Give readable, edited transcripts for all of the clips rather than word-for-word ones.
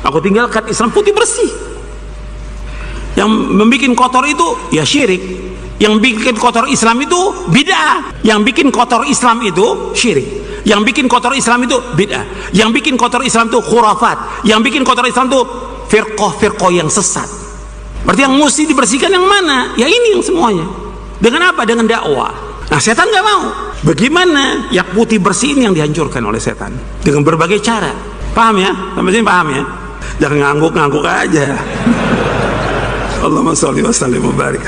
Aku tinggalkan Islam putih bersih. Yang membuat kotor itu ya syirik. Yang bikin kotor Islam itu bid'ah. Yang bikin kotor Islam itu syirik. Yang bikin kotor Islam itu bid'ah. Yang bikin kotor Islam itu khurafat. Yang bikin kotor Islam itu firqah-firqah yang sesat. Berarti yang mesti dibersihkan yang mana? Ya ini yang semuanya. Dengan apa? Dengan dakwah. Nah, setan nggak mau. Bagaimana yang putih bersih ini yang dihancurkan oleh setan? Dengan berbagai cara. Paham ya? Sampai sini paham ya? Jangan ngangguk-ngangguk aja. Allahumma sholli wa sallim wa barik.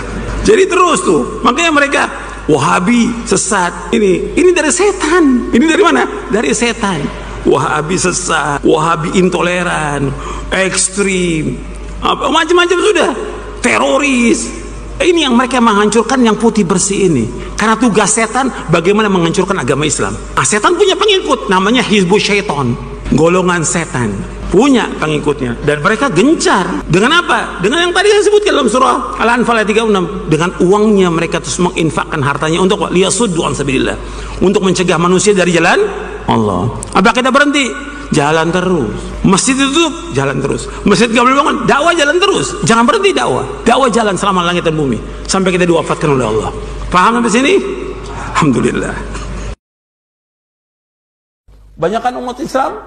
Jadi terus tuh, makanya mereka Wahabi sesat. Ini dari setan. Ini dari mana? Dari setan. Wahabi sesat, Wahabi intoleran, ekstrim, macam-macam sudah. Teroris. Ini yang mereka menghancurkan yang putih bersih ini. Karena tugas setan bagaimana menghancurkan agama Islam. Nah, setan punya pengikut namanya Hizbus Syaiton. Golongan setan punya pengikutnya dan mereka gencar dengan apa? Dengan yang tadi saya sebutkan dalam surah Al-Anfal ayat 36. Dengan uangnya mereka terus menginfakkan hartanya untuk liyasuddu an sabilillah, untuk mencegah manusia dari jalan Allah. Apa kita berhenti? Jalan terus. Masjid ditutup, jalan terus. Masjid nggak boleh bangun, dakwah jalan terus. Jangan berhenti dakwah. Dakwah jalan selama langit dan bumi sampai kita diwafatkan oleh Allah. Paham sampai sini? Alhamdulillah. Banyakan umat Islam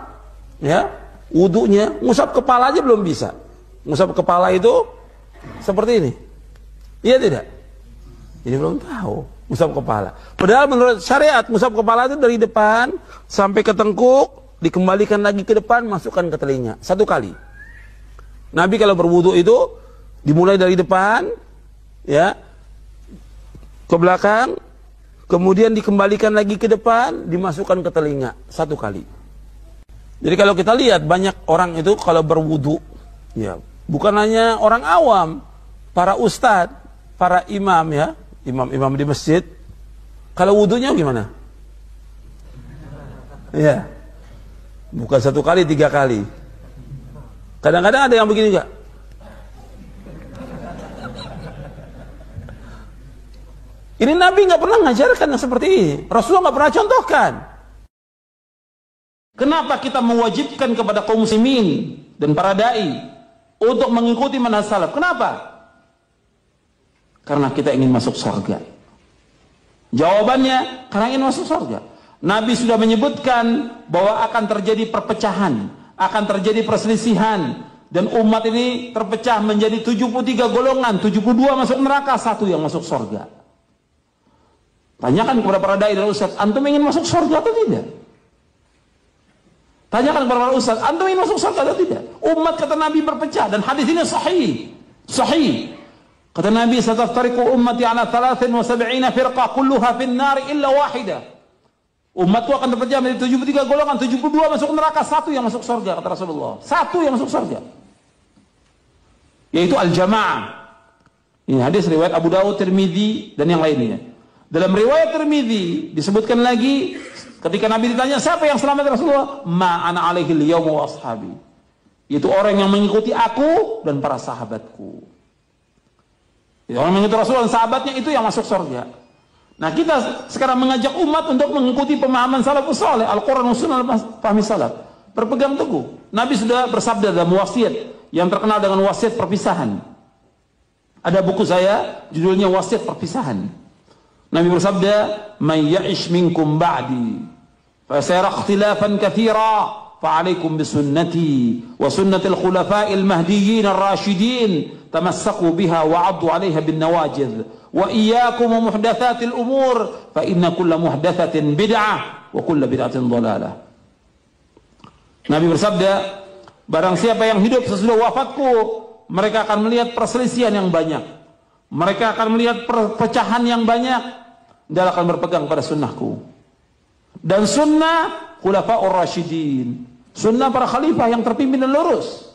ya, wudunya ngusap kepala aja belum bisa. Ngusap kepala itu seperti ini. Iya tidak? Ini belum tahu ngusap kepala. Padahal menurut syariat ngusap kepala itu dari depan sampai ke tengkuk, dikembalikan lagi ke depan, masukkan ke telinga 1 kali. Nabi kalau berwudu itu dimulai dari depan ya ke belakang, kemudian dikembalikan lagi ke depan, dimasukkan ke telinga 1 kali. Jadi kalau kita lihat banyak orang itu kalau berwudu ya, bukan hanya orang awam, para ustadz, para imam ya, imam-imam di masjid, kalau wudunya gimana? Ya, bukan 1 kali, 3 kali. Kadang-kadang ada yang begini juga. Ini Nabi nggak pernah ngajarkan yang seperti ini. Rasulullah nggak pernah contohkan. Kenapa kita mewajibkan kepada kaum muslimin dan para dai untuk mengikuti manhaj salaf? Kenapa? Karena kita ingin masuk surga. Jawabannya, karena ingin masuk surga. Nabi sudah menyebutkan bahwa akan terjadi perpecahan, akan terjadi perselisihan, dan umat ini terpecah menjadi 73 golongan, 72 masuk neraka, 1 yang masuk surga. Tanyakan kepada para dai dan ustaz, antum ingin masuk surga atau tidak? Tanyakan kepada para ustaz, antum ingin masuk surga atau tidak? Umat kata Nabi berpecah, dan hadis ini sahih. Sahih. Kata Nabi, "Sataftariqu ummati ala 73 firqah kulluha fin nar illa wahidah." Umatku akan terpecah menjadi 73 golongan, 72 masuk neraka, 1 yang masuk surga, kata Rasulullah. 1 yang masuk surga. Yaitu al-jamaah. Ini hadis riwayat Abu Dawud, Tirmidzi dan yang lainnya. Dalam riwayat Tirmidzi disebutkan lagi ketika Nabi ditanya siapa yang selamat Rasulullah, ma ana alaihi al-yawm wa ashabi. Yaitu orang yang mengikuti aku dan para sahabatku. Orang yang mengikuti Rasulullah dan sahabatnya itu yang masuk surga. Nah, kita sekarang mengajak umat untuk mengikuti pemahaman salafus saleh, Al-Qur'an dan Sunnah pahami salaf. Berpegang teguh. Nabi sudah bersabda dalam wasiat yang terkenal dengan wasiat perpisahan. Ada buku saya judulnya Wasiat Perpisahan. Nabi bersabda, "Man ya'ish minkum ba'di fa sayara ikhtilafan katsira fa 'alaikum bi sunnati wa sunnatil khulafa'il mahdiyyin ar-rasyidin tamassaku biha wa 'addu 'alaiha bin nawajidh wa iyyakum muhdatsatil umur fa inna kulla muhdatsatin bid'ah wa kulla bid'atin dhalalah." Nabi bersabda, barang siapa yang hidup sesudah wafatku, mereka akan melihat perselisihan yang banyak, mereka akan melihat perpecahan yang banyak. Dan akan berpegang pada sunnahku dan sunnah khulafa'ur rasyidin, sunnah para khalifah yang terpimpin dan lurus,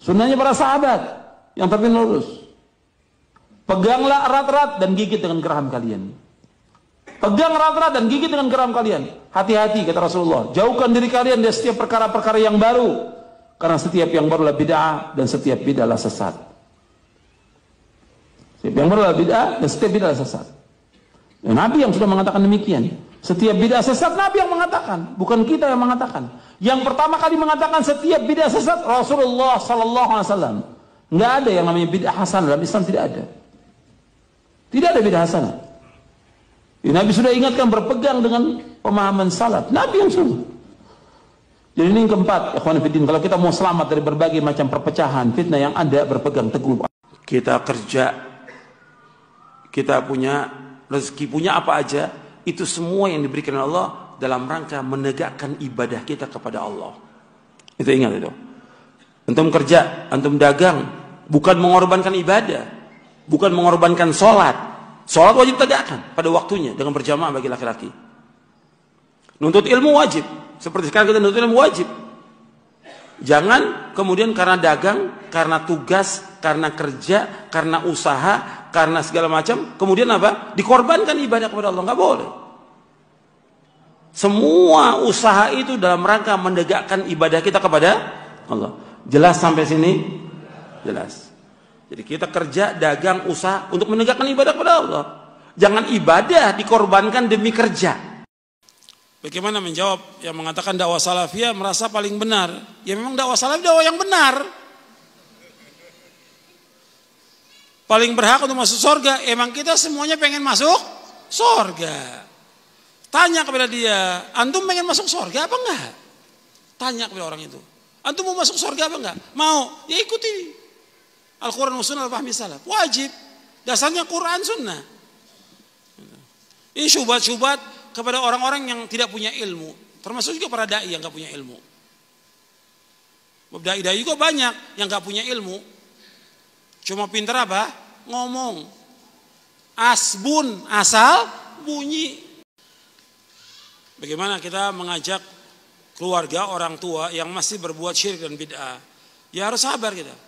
sunnahnya para sahabat yang terpimpin lurus. Peganglah erat-erat dan gigit dengan geraham kalian. Pegang erat-erat dan gigit dengan geraham kalian. Hati-hati, kata Rasulullah, jauhkan diri kalian dari setiap perkara-perkara yang baru, karena setiap yang baru adalah bid'ah dan setiap bid'ah adalah sesat. Setiap yang baru adalah bid'ah dan setiap bid'ah adalah sesat. Ya, Nabi yang sudah mengatakan demikian. Setiap bid'ah sesat Nabi yang mengatakan, bukan kita yang mengatakan. Yang pertama kali mengatakan setiap bid'ah sesat Rasulullah sallallahu alaihi wasallam. Enggak ada yang namanya bid'ah hasanah dalam Islam, tidak ada. Tidak ada bid'ah hasanah. Nabi sudah ingatkan berpegang dengan pemahaman salaf. Nabi yang suruh. Jadi ini yang keempat, ikhwan fillah, kalau kita mau selamat dari berbagai macam perpecahan, fitnah yang ada, berpegang teguh. Kita kerja, kita punya rezeki, punya apa aja, itu semua yang diberikan Allah dalam rangka menegakkan ibadah kita kepada Allah. Itu ingat itu. Antum kerja, antum dagang, bukan mengorbankan ibadah, bukan mengorbankan sholat. Sholat wajib tegakkan pada waktunya dengan berjamaah bagi laki-laki. Nuntut ilmu wajib. Seperti sekarang kita nuntut ilmu wajib. Jangan kemudian karena dagang, karena tugas, karena kerja, karena usaha, karena segala macam, kemudian apa? Dikorbankan ibadah kepada Allah. Nggak boleh. Semua usaha itu dalam rangka menegakkan ibadah kita kepada Allah. Jelas sampai sini? Jelas. Jadi kita kerja, dagang, usaha untuk menegakkan ibadah kepada Allah. Jangan ibadah dikorbankan demi kerja. Bagaimana menjawab yang mengatakan dakwah salafiyah merasa paling benar? Ya memang dakwah salafiyah dakwah yang benar. Paling berhak untuk masuk surga. Emang kita semuanya pengen masuk surga. Tanya kepada dia, antum pengen masuk surga apa enggak? Tanya kepada orang itu. Antum mau masuk surga apa enggak? Mau, ya ikuti Al-Quran wa Sunnah al-Fahmi salaf. Wajib. Dasarnya Quran Sunnah. Ini syubhat-syubhat kepada orang-orang yang tidak punya ilmu, termasuk juga para dai yang nggak punya ilmu. Dai-dai juga banyak yang nggak punya ilmu, cuma pintar apa? Ngomong, asbun, asal bunyi. Bagaimana kita mengajak keluarga orang tua yang masih berbuat syirik dan bid'ah? Ya harus sabar kita,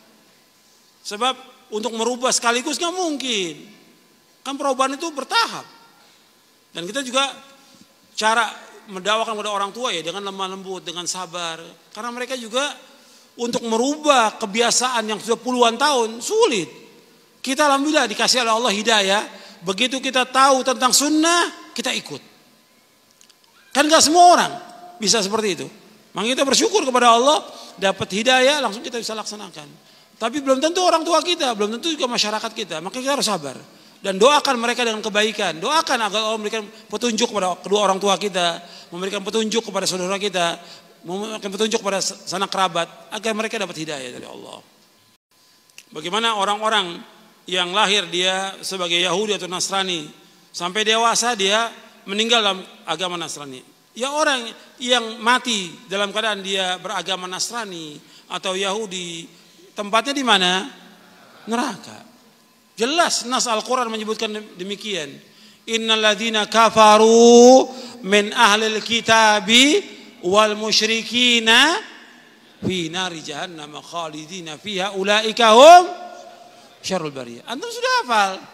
sebab untuk merubah sekaligus nggak mungkin, kan perubahan itu bertahap. Dan kita juga cara mendakwakan kepada orang tua ya dengan lemah lembut, dengan sabar. Karena mereka juga untuk merubah kebiasaan yang sudah puluhan tahun sulit. Kita alhamdulillah dikasih oleh Allah hidayah. Begitu kita tahu tentang sunnah, kita ikut. Kan gak semua orang bisa seperti itu. Maka kita bersyukur kepada Allah, dapat hidayah langsung kita bisa laksanakan. Tapi belum tentu orang tua kita, belum tentu juga masyarakat kita. Maka kita harus sabar. Dan doakan mereka dengan kebaikan. Doakan agar Allah memberikan petunjuk kepada kedua orang tua kita, memberikan petunjuk kepada saudara kita, memberikan petunjuk kepada sanak kerabat, agar mereka dapat hidayah dari Allah. Bagaimana orang-orang yang lahir dia sebagai Yahudi atau Nasrani, sampai dewasa dia meninggal dalam agama Nasrani. Ya orang yang mati dalam keadaan dia beragama Nasrani atau Yahudi, tempatnya di mana? Neraka. Jelas nas Al-Quran menyebutkan demikian. Innal ladzina kafaru min ahlil kitabi wal musyrikina fi nari jahannam khalidina fiha ulaika hum syarrul bariyah. Antum sudah hafal?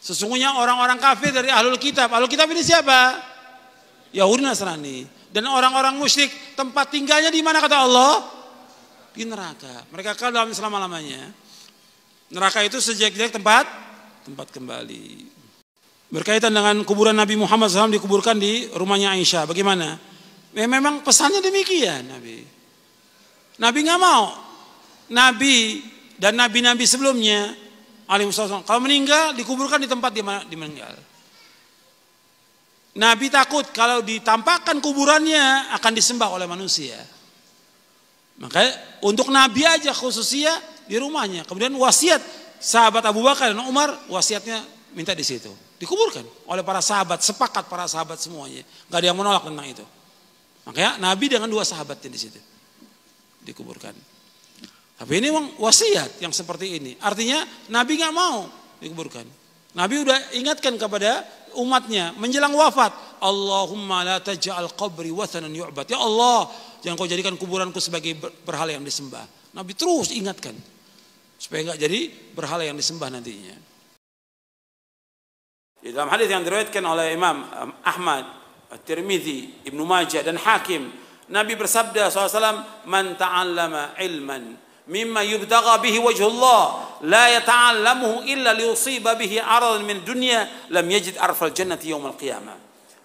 Sesungguhnya orang-orang kafir dari ahlul kitab. Ahlul kitab ini siapa? Yahudi Nasrani. Dan orang-orang musyrik tempat tinggalnya di mana kata Allah? Di neraka. Mereka kekal dalam selama-lamanya. Neraka itu sejak-jak tempat kembali. Berkaitan dengan kuburan Nabi Muhammad SAW dikuburkan di rumahnya Aisyah. Bagaimana? Memang pesannya demikian Nabi. Nabi nggak mau. Nabi dan nabi-nabi sebelumnya, alaihissalam, kalau meninggal dikuburkan di tempat di meninggal. Nabi takut kalau ditampakkan kuburannya akan disembah oleh manusia. Maka untuk Nabi aja khususnya di rumahnya. Kemudian wasiat sahabat Abu Bakar dan Umar, wasiatnya minta di situ. Dikuburkan oleh para sahabat, sepakat para sahabat semuanya. Gak ada yang menolak tentang itu. Makanya Nabi dengan dua sahabatnya di situ dikuburkan. Tapi ini memang wasiat yang seperti ini. Artinya Nabi gak mau dikuburkan. Nabi udah ingatkan kepada umatnya menjelang wafat, Allahumma la taj'al qabri wathanan yu'bad. Ya Allah, jangan kau jadikan kuburanku sebagai berhala yang disembah. Nabi terus ingatkan supaya enggak jadi berhala yang disembah nantinya. Di dalam hadis yang diriwayatkan oleh Imam Ahmad, At-Tirmidzi, Ibnu Majah dan Hakim, Nabi bersabda SAW, "Man ta'allama ilman mimma yubtagha bihi wajhullah la yata'allamuhu illa liyusiba bihi aradan min dunya lam yajid arfal jannati yaumal qiyamah."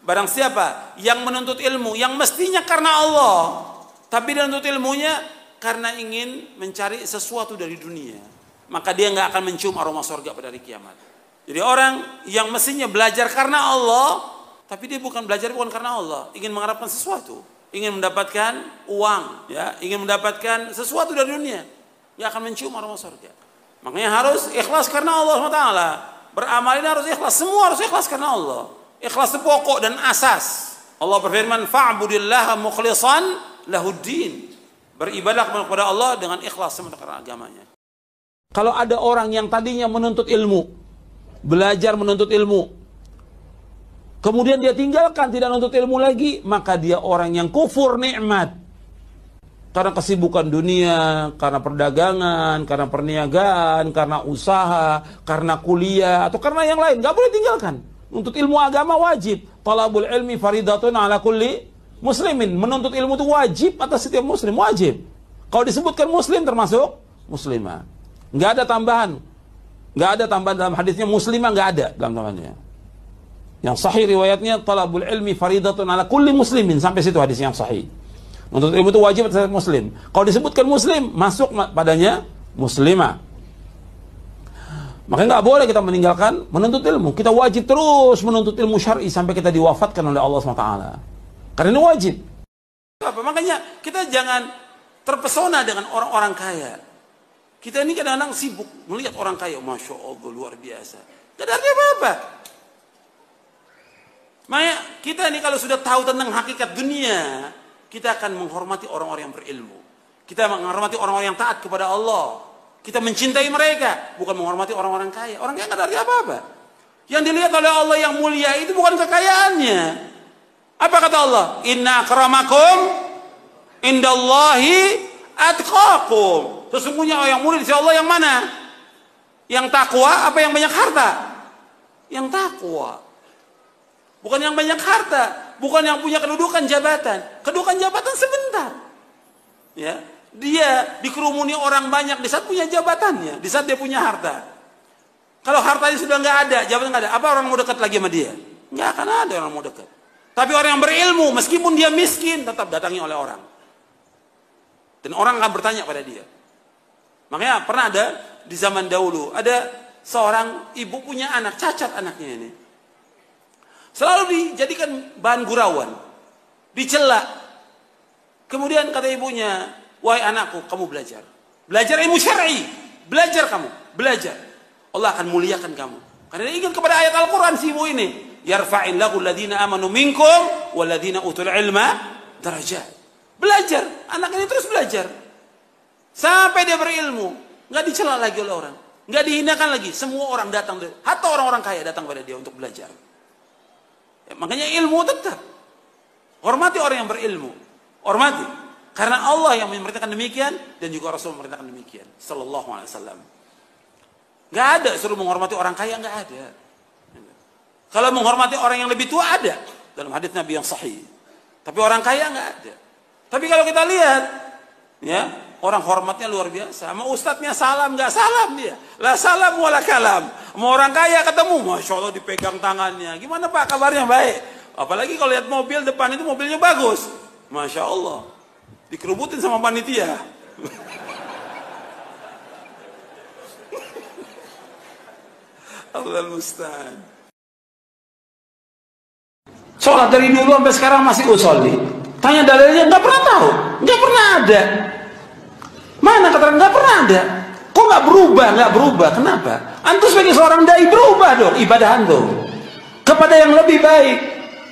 Barang siapa yang menuntut ilmu yang mestinya karena Allah, tapi dia menuntut ilmunya karena ingin mencari sesuatu dari dunia, maka dia nggak akan mencium aroma surga pada hari kiamat. Jadi orang yang mestinya belajar karena Allah, tapi dia belajar bukan karena Allah, ingin mengharapkan sesuatu, ingin mendapatkan uang, ya, ingin mendapatkan sesuatu dari dunia, dia akan mencium aroma surga. Makanya harus ikhlas karena Allah SWT. Beramal ini harus ikhlas, semua harus ikhlas karena Allah. Ikhlas itu pokok dan asas. Allah berfirman, fa'budillaha mukhlishan lahuddin. Beribadah kepada Allah dengan ikhlas semata karena agamanya. Kalau ada orang yang tadinya menuntut ilmu, belajar menuntut ilmu, kemudian dia tinggalkan, tidak menuntut ilmu lagi, maka dia orang yang kufur nikmat. Karena kesibukan dunia, karena perdagangan, karena perniagaan, karena usaha, karena kuliah, atau karena yang lain. Gak boleh tinggalkan. Untuk ilmu agama wajib. Talabul ilmi faridatun ala kulli muslimin. Menuntut ilmu itu wajib atas setiap muslim. Wajib. Kalau disebutkan muslim termasuk muslimah. Nggak ada tambahan. Nggak ada tambahan dalam hadisnya muslimah, nggak ada dalam tambahannya. Yang sahih riwayatnya talabul ilmi faridatun ala kulli muslimin. Sampai situ hadis yang sahih. Menuntut ilmu itu wajib atas muslim. Kalau disebutkan muslim, masuk padanya muslimah. Makanya nggak boleh kita meninggalkan menuntut ilmu. Kita wajib terus menuntut ilmu syar'i sampai kita diwafatkan oleh Allah SWT. Karena ini wajib. Makanya kita jangan terpesona dengan orang-orang kaya. Kita ini kadang-kadang sibuk melihat orang kaya, masya Allah luar biasa. Gak ada artinya apa-apa. Makanya kita ini kalau sudah tahu tentang hakikat dunia, kita akan menghormati orang-orang yang berilmu. Kita menghormati orang-orang yang taat kepada Allah. Kita mencintai mereka, bukan menghormati orang-orang kaya. Orang kaya nggak ada arti apa-apa. Yang dilihat oleh Allah yang mulia itu bukan kekayaannya. Apa kata Allah? Inna akramakum indallahi atqakum. Sesungguhnya orang yang mulia di sisi Allah yang mana? Yang takwa apa yang banyak harta? Yang takwa. Bukan yang banyak harta, bukan yang punya kedudukan jabatan. Kedudukan jabatan sebentar. Ya. Dia dikerumuni orang banyak di saat punya jabatannya, di saat dia punya harta. Kalau hartanya sudah nggak ada, jabatan nggak ada, apa orang mau dekat lagi sama dia? Nggak akan ada orang mau dekat. Tapi orang yang berilmu, meskipun dia miskin, tetap datangi oleh orang. Dan orang akan bertanya pada dia. Makanya pernah ada di zaman dahulu, ada seorang ibu punya anak, cacat anaknya ini. Selalu dijadikan bahan gurauan, dicela. Kemudian kata ibunya, wahai anakku, kamu belajar. Belajar ilmu syar'i. Belajar kamu. Belajar. Allah akan muliakan kamu. Karena dia ingat kepada ayat Al-Quran si ibu ini. Yarfa'illahu alladhina amanu minkum walladhina utul ilma darajat. Belajar. Anak ini terus belajar. Sampai dia berilmu. Nggak dicela lagi oleh orang. Nggak dihinakan lagi. Semua orang datang. Hatta orang-orang kaya datang pada dia untuk belajar. Ya, makanya ilmu tetap. Hormati orang yang berilmu. Hormati. Karena Allah yang memerintahkan demikian dan juga Rasul memerintahkan demikian. Sallallahu alaihi wasallam. Gak ada suruh menghormati orang kaya, gak ada. Kalau menghormati orang yang lebih tua ada dalam hadis Nabi yang sahih. Tapi orang kaya gak ada. Tapi kalau kita lihat, ya orang hormatnya luar biasa. Sama ustadznya salam gak salam dia. La salam wala kalam. Sama orang kaya ketemu, masya Allah dipegang tangannya. Gimana Pak kabarnya? Baik. Apalagi kalau lihat mobil depan itu mobilnya bagus. Masya Allah. Dikerubutin sama panitia. Allah musta'an. Sholat dari dulu sampai sekarang masih usolli. Tanya dalilnya, nggak pernah tahu, nggak pernah ada. Mana keterangan? Nggak pernah ada. Kok nggak berubah? Nggak berubah. Kenapa? Antum sebagai seorang dai berubah dong ibadah antum kepada yang lebih baik.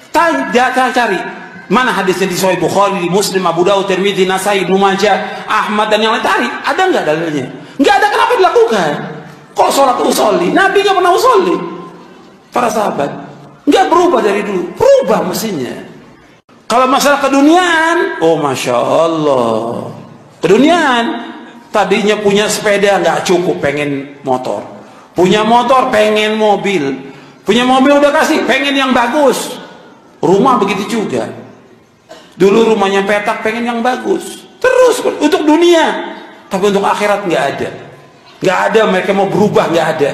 Tanya, cari. Mana hadisnya di Sahih Bukhari, di Muslim, Abu Dawud, Tirmidzi, Nasai, Ibnu Majah, Ahmad dan yang lain? Tarik. Ada nggak dalilnya? Nggak ada. Kenapa dilakukan? Kok sholat usolli? Nabi nggak pernah usolli. Para sahabat nggak berubah dari dulu. Berubah mestinya. Kalau masalah keduniaan, oh masya Allah. Keduniaan, tadinya punya sepeda nggak cukup, pengen motor. Punya motor, pengen mobil. Punya mobil udah kasih, pengen yang bagus. Rumah begitu juga. Dulu rumahnya petak, pengen yang bagus. Terus untuk dunia, tapi untuk akhirat nggak ada. Nggak ada, mereka mau berubah, nggak ada.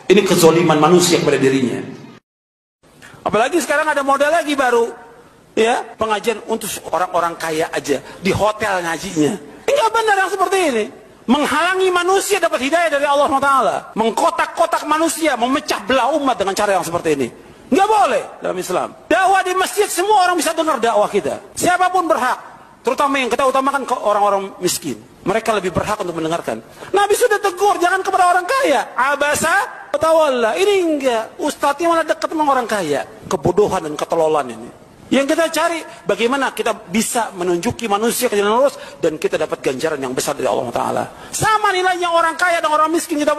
Ini kezoliman manusia kepada dirinya. Apalagi sekarang ada model lagi baru, ya, pengajian untuk orang-orang kaya aja di hotel ngajinya. Enggak benar yang seperti ini. Menghalangi manusia dapat hidayah dari Allah SWT. Mengkotak-kotak manusia, memecah belah umat dengan cara yang seperti ini. Enggak boleh dalam Islam. Dakwah di masjid semua orang bisa dengar dakwah kita. Siapapun berhak. Terutama yang kita utamakan ke orang-orang miskin. Mereka lebih berhak untuk mendengarkan. Nabi sudah tegur, jangan kepada orang kaya. Abasa, tawalla. Ini enggak. Ustadznya malah dekat dengan orang kaya. Kebodohan dan ketelolan ini. Yang kita cari, bagaimana kita bisa menunjuki manusia ke jalan lurus dan kita dapat ganjaran yang besar dari Allah Ta'ala. Sama nilainya orang kaya dan orang miskin, kita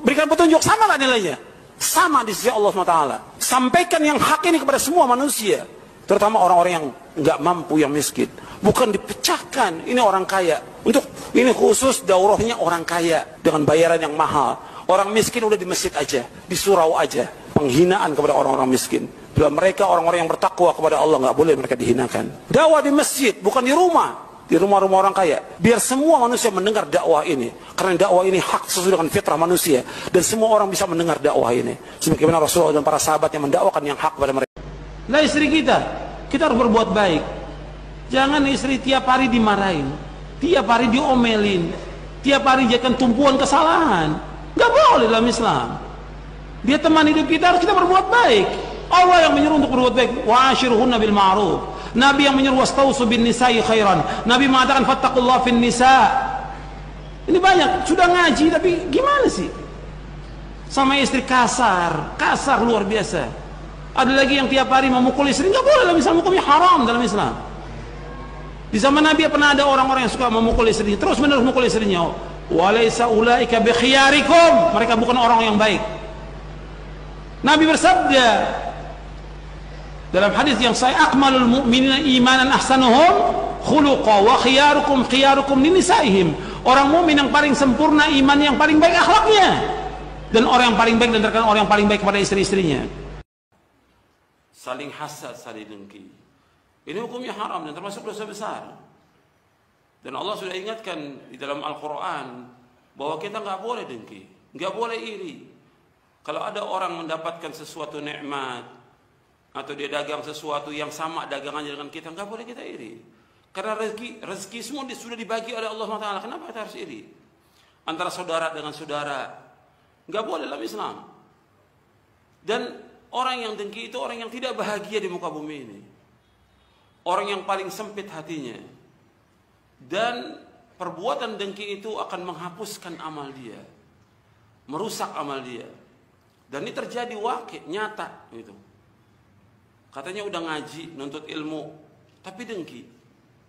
berikan petunjuk, sama gak nilainya? Sama di sisi Allah Ta'ala. Sampaikan yang hak ini kepada semua manusia, terutama orang-orang yang nggak mampu, yang miskin. Bukan dipecahkan, ini orang kaya. Untuk ini khusus daurahnya orang kaya dengan bayaran yang mahal. Orang miskin udah di masjid aja, di surau aja. Penghinaan kepada orang-orang miskin. Bila mereka orang-orang yang bertakwa kepada Allah, nggak boleh mereka dihinakan. Dakwah di masjid, bukan di rumah-rumah orang kaya. Biar semua manusia mendengar dakwah ini. Karena dakwah ini hak sesuai dengan fitrah manusia. Dan semua orang bisa mendengar dakwah ini. Sebagaimana Rasulullah dan para sahabat yang mendakwakan yang hak kepada mereka. Nah, istri kita harus berbuat baik. Jangan istri tiap hari dimarahin, tiap hari diomelin, tiap hari jadikan tumpuan kesalahan. Nggak boleh dalam Islam. Dia teman hidup kita, harus kita berbuat baik. Allah yang menyuruh untuk berbuat baik. Wa ashiruhunna bil ma'ruf. Nabi yang menyuruh wastausu bin nisa'i khairan. Nabi mengatakan fattaqullaha fin nisa'. Ini banyak sudah ngaji tapi gimana sih? Sama istri kasar luar biasa. Ada lagi yang tiap hari memukul istri, nggak boleh dalam Islam, hukumnya haram dalam Islam. Di zaman Nabi pernah ada orang-orang yang suka memukul istrinya, terus menerus memukul istrinya. Walaysa ulaika bi khiyarikum. Mereka bukan orang yang baik. Nabi bersabda dalam hadis yang sahih, akmalul mu'minina imanan ahsanuhum khuluqa wa khiyarukum linisaihim. Orang mukmin yang paling sempurna iman, yang paling baik akhlaknya. Dan orang yang paling baik dan terkadang orang yang paling baik kepada istri-istrinya. Saling hasad, saling dengki. Ini hukumnya haram dan termasuk dosa besar. Dan Allah sudah ingatkan di dalam Al-Quran bahwa kita nggak boleh dengki, nggak boleh iri. Kalau ada orang mendapatkan sesuatu nikmat atau dia dagang sesuatu yang sama dagangannya dengan kita, nggak boleh kita iri. Karena rezeki semua sudah dibagi oleh Allah Taala. Kenapa kita harus iri? Antara saudara dengan saudara, nggak boleh dalam Islam. Dan orang yang dengki itu orang yang tidak bahagia di muka bumi ini. Orang yang paling sempit hatinya. Dan perbuatan dengki itu akan menghapuskan amal dia, merusak amal dia. Dan ini terjadi wakil, nyata gitu. Katanya udah ngaji, nuntut ilmu, tapi dengki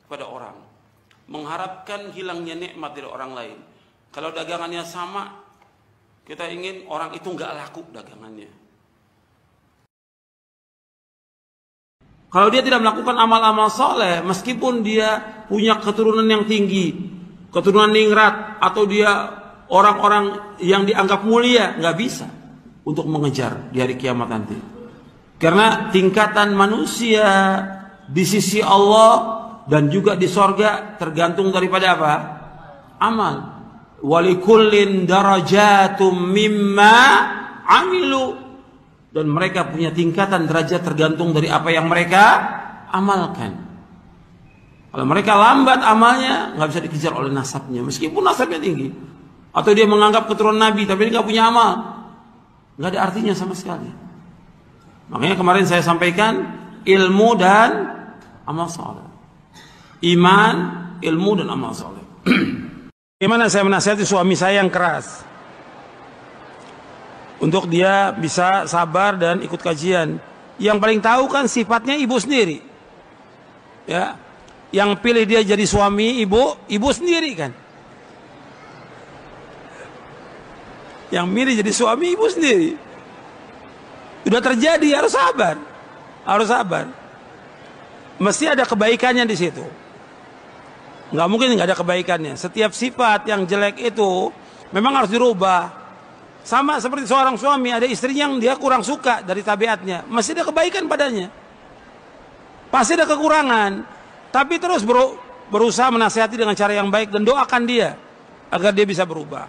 kepada orang, mengharapkan hilangnya nikmat dari orang lain. Kalau dagangannya sama, kita ingin orang itu nggak laku dagangannya. Kalau dia tidak melakukan amal-amal soleh, meskipun dia punya keturunan yang tinggi, keturunan ningrat, atau dia orang-orang yang dianggap mulia, nggak bisa untuk mengejar di hari kiamat nanti. Karena tingkatan manusia di sisi Allah dan juga di sorga tergantung daripada apa? Amal. Walikullin darajatum mimma amilu. Dan mereka punya tingkatan derajat tergantung dari apa yang mereka amalkan. Kalau mereka lambat amalnya, nggak bisa dikejar oleh nasabnya, meskipun nasabnya tinggi. Atau dia menganggap keturunan Nabi, tapi dia nggak punya amal, nggak ada artinya sama sekali. Makanya kemarin saya sampaikan ilmu dan amal saleh, iman, ilmu dan amal saleh. Bagaimana saya menasihati suami saya yang keras, untuk dia bisa sabar dan ikut kajian. Yang paling tahu kan sifatnya ibu sendiri. Ya, yang pilih dia jadi suami ibu sendiri kan. Yang milih jadi suami ibu sendiri. Sudah terjadi, harus sabar. Harus sabar. Mesti ada kebaikannya di situ. Nggak mungkin nggak ada kebaikannya. Setiap sifat yang jelek itu memang harus dirubah. Sama seperti seorang suami, ada istrinya yang dia kurang suka dari tabiatnya, masih ada kebaikan padanya, pasti ada kekurangan, tapi terus berusaha menasihati dengan cara yang baik dan doakan dia agar dia bisa berubah.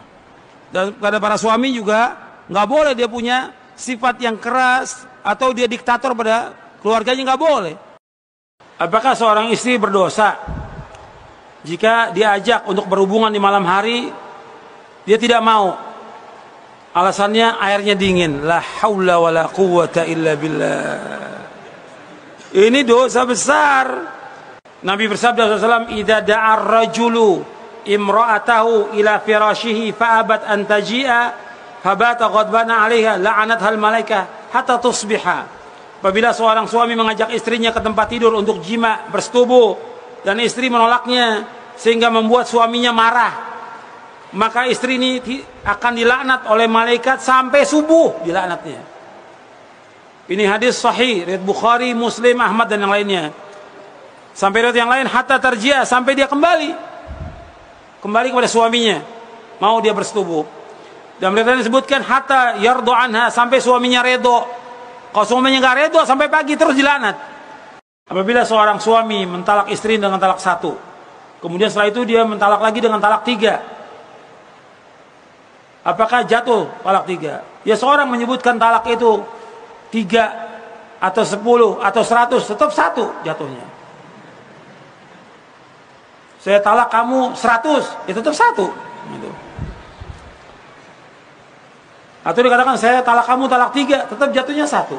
Dan pada para suami juga nggak boleh dia punya sifat yang keras, atau dia diktator pada keluarganya, nggak boleh. Apakah seorang istri berdosa jika diajak untuk berhubungan di malam hari, dia tidak mau? Alasannya airnya dingin. La haula wala quwwata illa billah. Ini dosa besar. Nabi bersabda SAW, "Idza da'a ar-rajulu imra'atahu ila firashihi fa'abat an taji'a fabata ghadbana 'alaiha la'anatha al-malaikah hatta tusbiha." Apabila seorang suami mengajak istrinya ke tempat tidur untuk jima, bersetubuh, dan istri menolaknya sehingga membuat suaminya marah, maka istri ini akan dilaknat oleh malaikat sampai subuh, dilaknatnya. Ini hadis sahih riwayat Bukhari, Muslim, Ahmad dan yang lainnya. Sampai riwayat yang lain hatta tarji'a, sampai dia kembali kepada suaminya, mau dia bersetubuh. Dan riwayat disebutkan hatta yardu anha, sampai suaminya redo. Kalau suaminya nggak redo sampai pagi terus dilaknat. Apabila seorang suami mentalak istri dengan talak 1, kemudian setelah itu dia mentalak lagi dengan talak 3, apakah jatuh talak 3? Ya, seorang menyebutkan talak itu 3 atau 10 atau 100, tetap 1 jatuhnya. Saya talak kamu 100, ya tetap 1 gitu. Atau dikatakan saya talak kamu talak 3, tetap jatuhnya 1.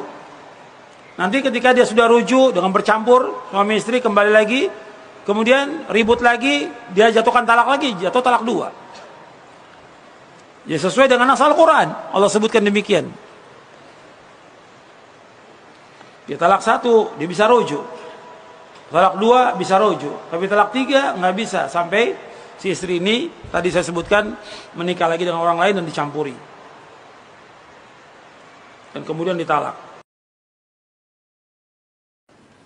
Nanti ketika dia sudah rujuk dengan bercampur suami istri, kembali lagi, kemudian ribut lagi, dia jatuhkan talak lagi, jatuh talak 2. Ya, sesuai dengan nas Al-Quran, Allah sebutkan demikian. Dia talak 1, dia bisa rujuk. Talak 2 bisa rujuk, tapi talak 3 nggak bisa, sampai si istri ini tadi saya sebutkan menikah lagi dengan orang lain dan dicampuri, dan kemudian ditalak.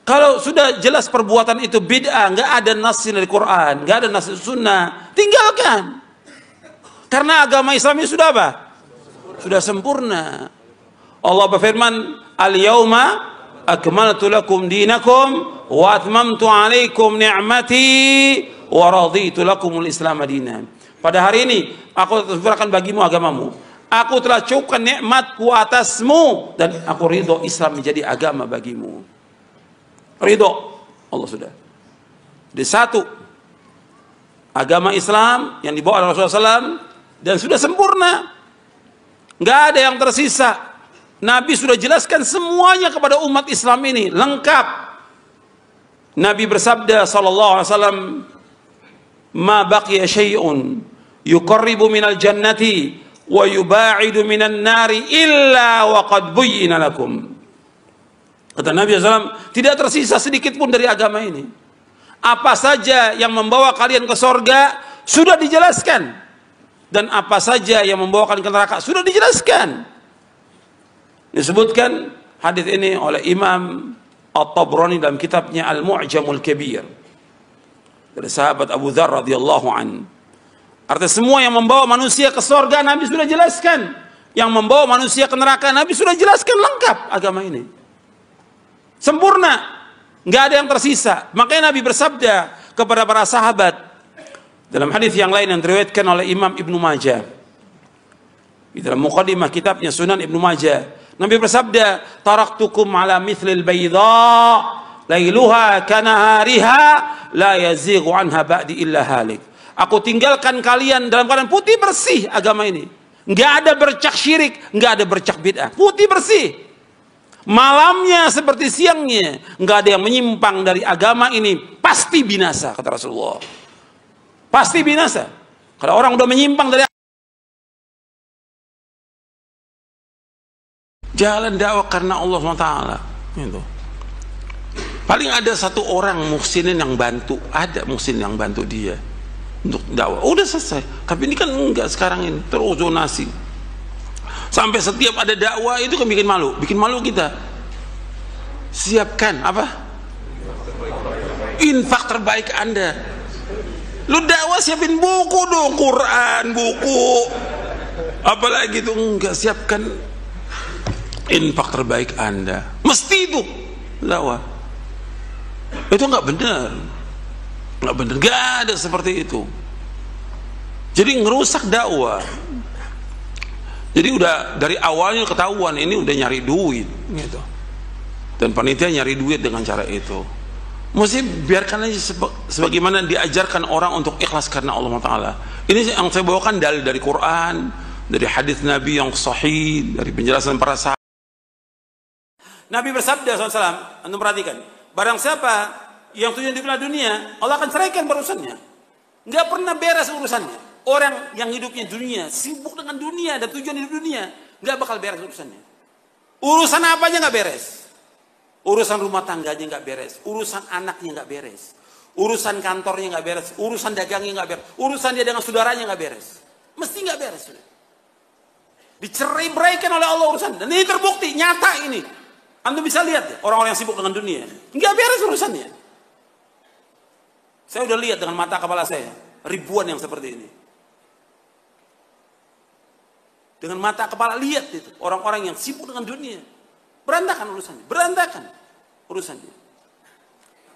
Kalau sudah jelas perbuatan itu bid'ah, nggak ada nas dari Quran, nggak ada nas sunnah, tinggalkan. Karena agama Islam ini sudah apa? Sudah sempurna. Allah berfirman, "Al-yauma akmaltu lakum dinakum wa atmamtu 'alaikum ni'mati wa raditu lakumul Islam dinan." Pada hari ini aku sempurnakan bagimu agamamu. Aku telah cukupkan nikmatku atasmu dan aku ridho Islam menjadi agama bagimu. Ridho Allah sudah. Di satu agama Islam yang dibawa oleh Rasulullah SAW dan sudah sempurna, nggak ada yang tersisa. Nabi sudah jelaskan semuanya kepada umat Islam ini lengkap. Nabi bersabda sallallahu alaihi wasallam, "Ma baqiya syai'un yuqarribu minal jannati wa yuba'idu minan nari illa wa qad buyyina lakum." Kata Nabi SAW, tidak tersisa sedikit pun dari agama ini. Apa saja yang membawa kalian ke sorga sudah dijelaskan, dan apa saja yang membawa kalian ke neraka sudah dijelaskan. Disebutkan hadis ini oleh Imam At-Tabrani dalam kitabnya Al-Mu'jamul Kabir dari sahabat Abu Dzar radhiyallahu an. Artinya semua yang membawa manusia ke sorga Nabi sudah jelaskan, yang membawa manusia ke neraka Nabi sudah jelaskan lengkap agama ini. Sempurna, nggak ada yang tersisa. Makanya Nabi bersabda kepada para sahabat dalam hadis yang lain yang diriwayatkan oleh Imam Ibnu Majah di dalam muqaddimah kitabnya Sunan Ibnu Majah, Nabi bersabda, "Taraktukum ala mithlil bayda lailuha kanahariha la yazighu anha ba'di illa halik." Aku tinggalkan kalian dalam keadaan putih bersih agama ini. Nggak ada bercak syirik, nggak ada bercak bid'ah. Putih bersih. Malamnya seperti siangnya, nggak ada yang menyimpang dari agama ini, pasti binasa, kata Rasulullah. Pasti binasa. Kalau orang udah menyimpang dari jalan dakwah karena Allah SWT, itu paling ada satu orang muhsinin yang bantu, ada muhsinin yang bantu dia untuk dakwah, udah selesai. Tapi ini kan enggak, sekarang ini terus donasi. Sampai setiap ada dakwah itu kan bikin malu kita. Siapkan apa? Infak terbaik Anda. Lu dakwah siapin buku dong, Quran, buku. Apalagi itu enggak, siapkan infak terbaik Anda. Mesti itu dakwah. Itu enggak benar. Enggak benar, enggak ada seperti itu. Jadi ngerusak dakwah. Jadi udah dari awalnya ketahuan ini udah nyari duit gitu. Dan panitia nyari duit dengan cara itu. Mesti biarkan aja sebagaimana diajarkan orang untuk ikhlas karena Allah Ta'ala. Ini yang saya bawakan dari Quran, dari hadis Nabi yang sahih, dari penjelasan para sahabat. Nabi bersabda SAW, antum perhatikan, barang siapa yang tujuan di dunia, Allah akan ceraikan urusannya. Nggak pernah beres urusannya. Orang yang hidupnya dunia, sibuk dengan dunia dan tujuan hidup dunia, nggak bakal beres urusannya. Urusan apa aja nggak beres. Urusan rumah tangganya nggak beres, urusan anaknya nggak beres, urusan kantornya nggak beres, urusan dagangnya nggak beres, urusan dia dengan saudaranya nggak beres, mesti nggak beres. Dicerai-beraikan oleh Allah urusan, dan ini terbukti nyata ini. Anda bisa lihat ya, orang-orang yang sibuk dengan dunia, nggak beres urusannya. Saya udah lihat dengan mata kepala saya ribuan yang seperti ini. Dengan mata kepala lihat itu orang-orang yang sibuk dengan dunia. Berantakan urusannya, berantakan urusannya.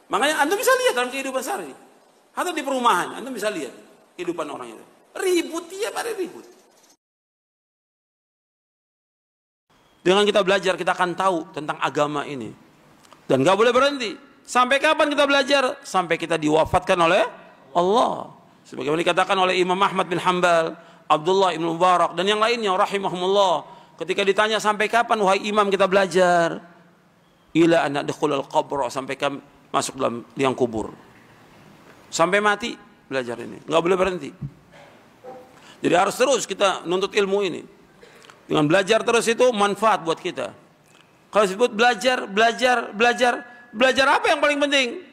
Makanya Anda bisa lihat dalam kehidupan sehari, atau di perumahan, Anda bisa lihat kehidupan orang itu. Ribut, tiap hari ribut. Dengan kita belajar, kita akan tahu tentang agama ini. Dan gak boleh berhenti. Sampai kapan kita belajar? Sampai kita diwafatkan oleh Allah. Sebagaimana dikatakan oleh Imam Ahmad bin Hanbal, Abdullah ibn Mubarak, dan yang lainnya, rahimahumullah. Ketika ditanya sampai kapan wahai imam kita belajar, ila an nadkhulul qabr, sampai kami masuk dalam liang kubur, sampai mati belajar ini, nggak boleh berhenti. Jadi harus terus kita nuntut ilmu ini. Dengan belajar terus itu manfaat buat kita. Kalau disebut belajar apa yang paling penting?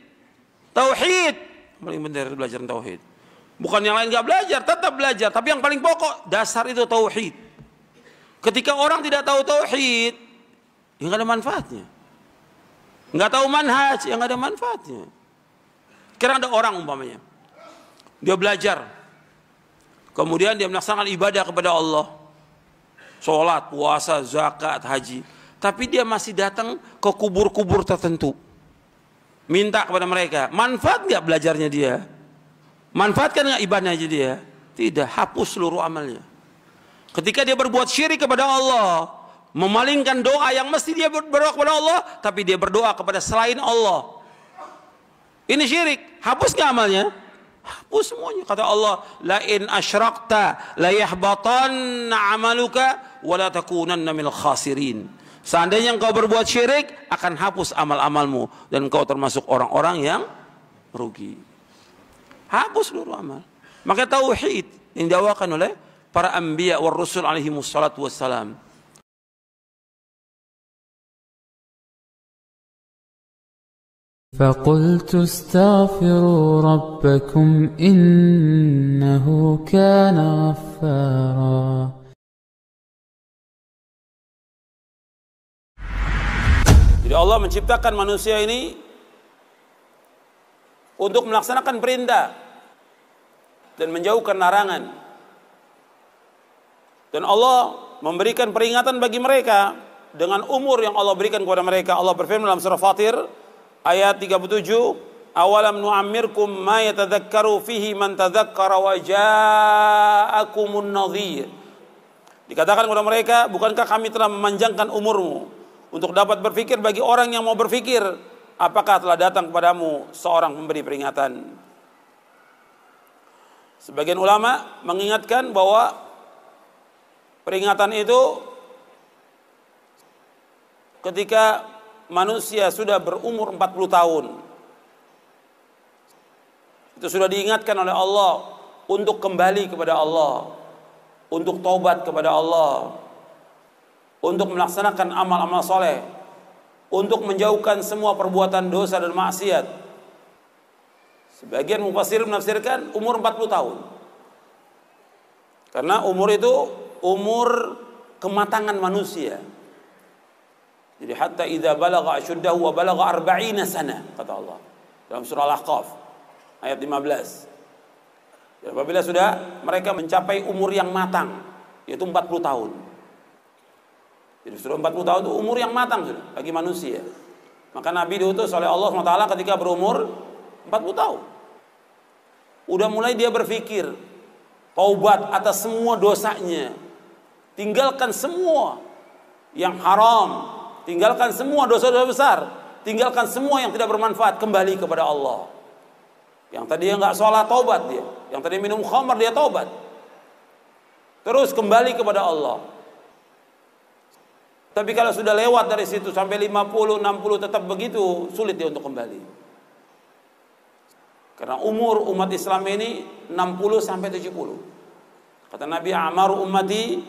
Tauhid. Paling penting belajar tauhid. Bukan yang lain nggak belajar, tetap belajar. Tapi yang paling pokok dasar itu tauhid. Ketika orang tidak tahu tauhid, ya nggak ada manfaatnya. Nggak tahu manhaj, ya nggak ada manfaatnya. Kira ada orang umpamanya, dia belajar, kemudian dia melaksanakan ibadah kepada Allah, sholat, puasa, zakat, haji, tapi dia masih datang ke kubur-kubur tertentu, minta kepada mereka. Manfaat nggak belajarnya dia? Manfaatkan nggak ibadahnya dia? Tidak, hapus seluruh amalnya. Ketika dia berbuat syirik kepada Allah, memalingkan doa yang mesti dia berdoa kepada Allah, tapi dia berdoa kepada selain Allah, ini syirik. Hapus nggak amalnya? Hapus semuanya. Kata Allah, la in asyrakta la yahbatanna amaluka wa la takunanna minal khasirin. Seandainya engkau berbuat syirik, akan hapus amal-amalmu dan engkau termasuk orang-orang yang rugi. Hapus seluruh amal. Maka tauhid yang didawakan oleh para anbiya war rusul alaihi wassalatu wassalam. فقلت استغفروا ربكم إنه كان غفارا. Jadi Allah menciptakan manusia ini untuk melaksanakan perintah dan menjauhkan larangan. Dan Allah memberikan peringatan bagi mereka dengan umur yang Allah berikan kepada mereka. Allah berfirman dalam surah Fatir ayat 37, awalam nu'ammirkum ma yatadzakkaru fihi man tadzakkara wa ja'akumun nadhir. Dikatakan kepada mereka, bukankah kami telah memanjangkan umurmu untuk dapat berfikir bagi orang yang mau berfikir? Apakah telah datang kepadamu seorang pemberi peringatan? Sebagian ulama mengingatkan bahwa peringatan itu ketika manusia sudah berumur 40 tahun. Itu sudah diingatkan oleh Allah untuk kembali kepada Allah, untuk taubat kepada Allah, untuk melaksanakan amal-amal soleh, untuk menjauhkan semua perbuatan dosa dan maksiat. Sebagian mufassir menafsirkan umur 40 tahun. Karena umur itu umur kematangan manusia. Jadi hatta idza balagha ashuddahu wa balagha 40 sana, kata Allah dalam surah Al-Ahqaf ayat 15. Dan apabila sudah mereka mencapai umur yang matang, yaitu 40 tahun. Jadi sudah 40 tahun itu umur yang matang sudah bagi manusia. Maka Nabi diutus oleh Allah SWT ketika berumur 40 tahun. Udah mulai dia berpikir taubat atas semua dosanya. tinggalkan semua yang haram, tinggalkan semua dosa-dosa besar, tinggalkan semua yang tidak bermanfaat, kembali kepada Allah. Yang tadi nggak sholat, taubat dia. Yang tadi minum khamar, dia taubat. Terus kembali kepada Allah. Tapi kalau sudah lewat dari situ sampai 50, 60 tetap begitu, sulit dia untuk kembali. Karena umur umat Islam ini 60 sampai 70. Kata Nabi, "A'maru ummati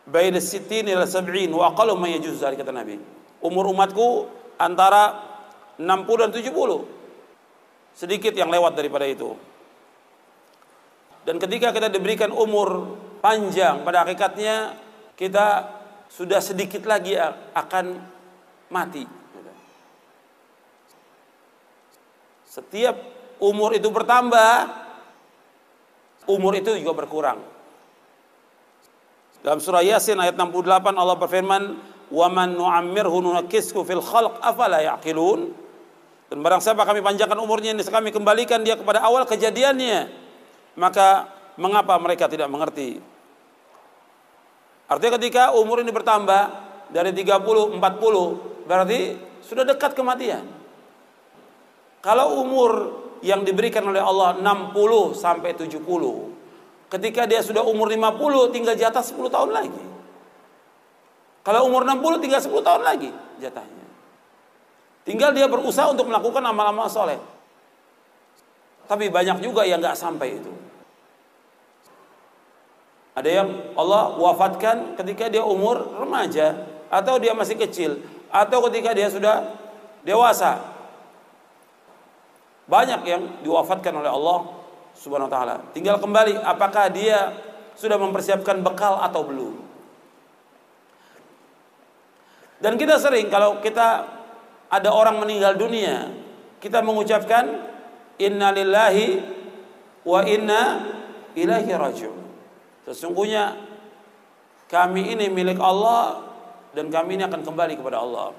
baina as-sittin ila 70 wa aqallu ma yajuz dzalik," kata Nabi. Umur umatku antara 60 dan 70. Sedikit yang lewat daripada itu. Dan ketika kita diberikan umur panjang, pada hakikatnya kita sudah sedikit lagi akan mati. Setiap umur itu bertambah, umur itu juga berkurang. Dalam surah Yasin ayat 68 Allah berfirman, "Wa man nu'ammirhu nunakkishu fil khalq afala ya'qilun." Dan barang siapa kami panjangkan umurnya, ini kami kembalikan dia kepada awal kejadiannya, maka mengapa mereka tidak mengerti? Artinya ketika umur ini bertambah dari 30, 40, berarti sudah dekat kematian. Kalau umur yang diberikan oleh Allah 60 sampai 70, ketika dia sudah umur 50 tinggal jatah 10 tahun lagi. Kalau umur 60 tinggal 10 tahun lagi jatahnya. Tinggal dia berusaha untuk melakukan amal-amal soleh. Tapi banyak juga yang nggak sampai itu. Ada yang Allah wafatkan ketika dia umur remaja, atau dia masih kecil, atau ketika dia sudah dewasa. Banyak yang diwafatkan oleh Allah Subhanahu wa ta'ala. Tinggal kembali apakah dia sudah mempersiapkan bekal atau belum. Dan kita sering kalau kita ada orang meninggal dunia, kita mengucapkan inna lillahi wa inna ilaihi raji'un. Sesungguhnya kami ini milik Allah dan kami ini akan kembali kepada Allah.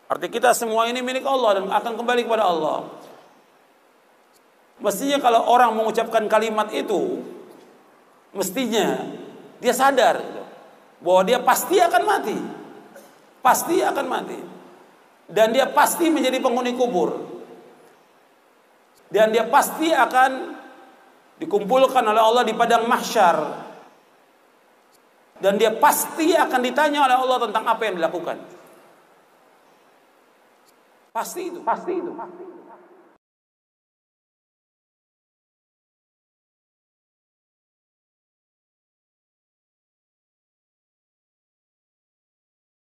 Arti kita semua ini milik Allah dan akan kembali kepada Allah. Mestinya kalau orang mengucapkan kalimat itu, mestinya dia sadar bahwa dia pasti akan mati. Pasti akan mati. Dan dia pasti menjadi penghuni kubur. Dan dia pasti akan dikumpulkan oleh Allah di padang mahsyar. Dan dia pasti akan ditanya oleh Allah tentang apa yang dilakukan. Pasti itu. Pasti itu.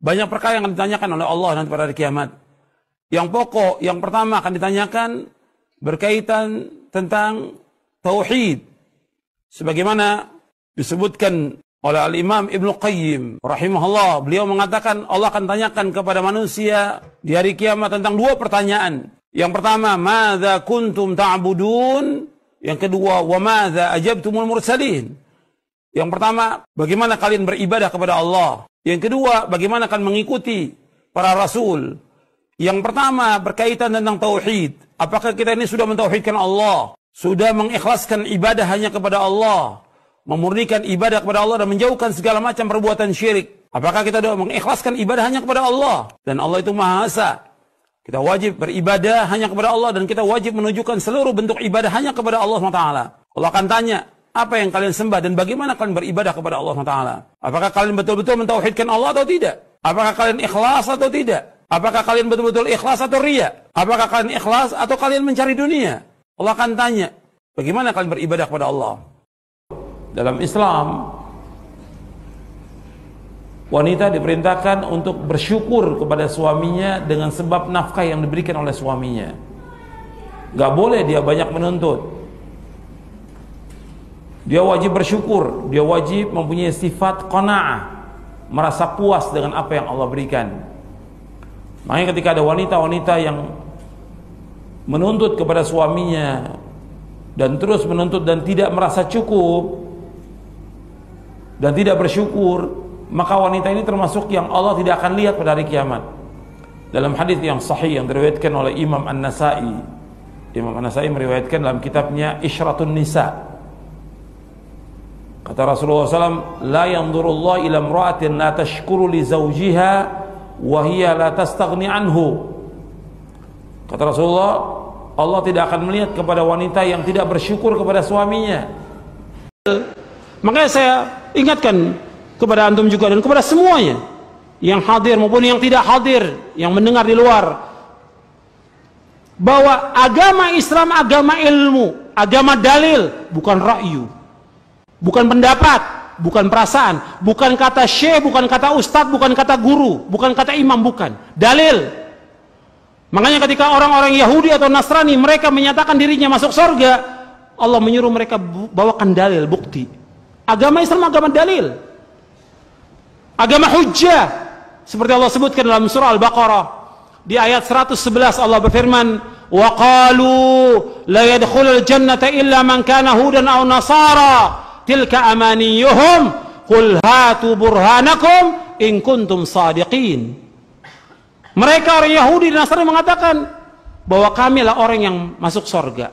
Banyak perkara yang akan ditanyakan oleh Allah nanti pada hari kiamat. Yang pokok, yang pertama akan ditanyakan berkaitan tentang tauhid. Sebagaimana disebutkan oleh Al-Imam Ibnu Qayyim rahimahullah, beliau mengatakan Allah akan tanyakan kepada manusia di hari kiamat tentang dua pertanyaan. Yang pertama, madza kuntum ta'budun? Yang kedua, wa madza ajabtumul mursalin? Yang pertama, bagaimana kalian beribadah kepada Allah? Yang kedua, bagaimana akan mengikuti para rasul? Yang pertama berkaitan tentang tauhid. Apakah kita ini sudah mentauhidkan Allah? Sudah mengikhlaskan ibadah hanya kepada Allah? Memurnikan ibadah kepada Allah dan menjauhkan segala macam perbuatan syirik? Apakah kita sudah mengikhlaskan ibadah hanya kepada Allah? Dan Allah itu Maha Esa. Kita wajib beribadah hanya kepada Allah dan kita wajib menunjukkan seluruh bentuk ibadah hanya kepada Allah SWT. Allah akan tanya, apa yang kalian sembah dan bagaimana kalian beribadah kepada Allah SWT? Apakah kalian betul-betul mentauhidkan Allah atau tidak? Apakah kalian ikhlas atau tidak? Apakah kalian betul-betul ikhlas atau riya? Apakah kalian ikhlas atau kalian mencari dunia? Allah akan tanya, bagaimana kalian beribadah kepada Allah? Dalam Islam, wanita diperintahkan untuk bersyukur kepada suaminya dengan sebab nafkah yang diberikan oleh suaminya. Gak boleh dia banyak menuntut. Dia wajib bersyukur, dia wajib mempunyai sifat qanaah, merasa puas dengan apa yang Allah berikan. Makanya ketika ada wanita-wanita yang menuntut kepada suaminya dan terus menuntut dan tidak merasa cukup dan tidak bersyukur, maka wanita ini termasuk yang Allah tidak akan lihat pada hari kiamat. Dalam hadis yang sahih yang diriwayatkan oleh Imam An-Nasa'i, Imam An-Nasa'i meriwayatkan dalam kitabnya Isyratun Nisa, Kata Rasulullah SAW, la yanzurullah ila imra'atin la tashkuru li zawjiha wa hiya la tastaghni anhu. Kata Rasulullah, Allah tidak akan melihat kepada wanita yang tidak bersyukur kepada suaminya. Makanya saya ingatkan kepada antum juga dan kepada semuanya yang hadir maupun yang tidak hadir, yang mendengar di luar, bahwa agama Islam agama ilmu, agama dalil, bukan ra'yu, bukan pendapat, bukan perasaan, bukan kata syekh, bukan kata ustadz, bukan kata guru, bukan kata imam, bukan, dalil. Makanya ketika orang-orang Yahudi atau Nasrani mereka menyatakan dirinya masuk surga, Allah menyuruh mereka bawakan dalil, bukti. Agama Islam agama dalil, agama hujjah, seperti Allah sebutkan dalam surah Al-Baqarah di ayat 111. Allah berfirman, wa qalu la yadkhulul jannata illa man kana hudan aw nasara tilka amaniyuhum qul hatu burhanakum in kuntum sadiqin. Mereka orang Yahudi dan Nasrani mengatakan bahwa kamilah orang yang masuk surga.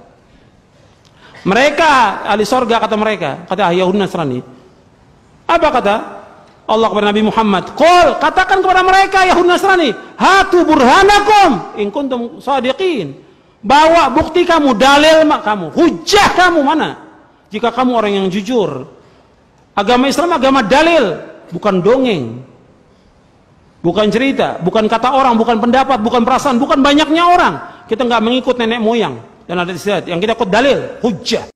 Mereka ahli surga, kata mereka, kata Yahudi dan Nasrani. Apa kata Allah kepada Nabi Muhammad? Qul, katakan kepada mereka Yahudi dan Nasrani, hatu burhanakum in kuntum shadiqin. Bawa bukti kamu, dalil kamu, hujjah kamu mana? Jika kamu orang yang jujur. Agama Islam agama dalil, bukan dongeng. Bukan cerita, bukan kata orang, bukan pendapat, bukan perasaan, bukan banyaknya orang. Kita nggak mengikut nenek moyang dan ada istilah yang kita ikut dalil, hujjah.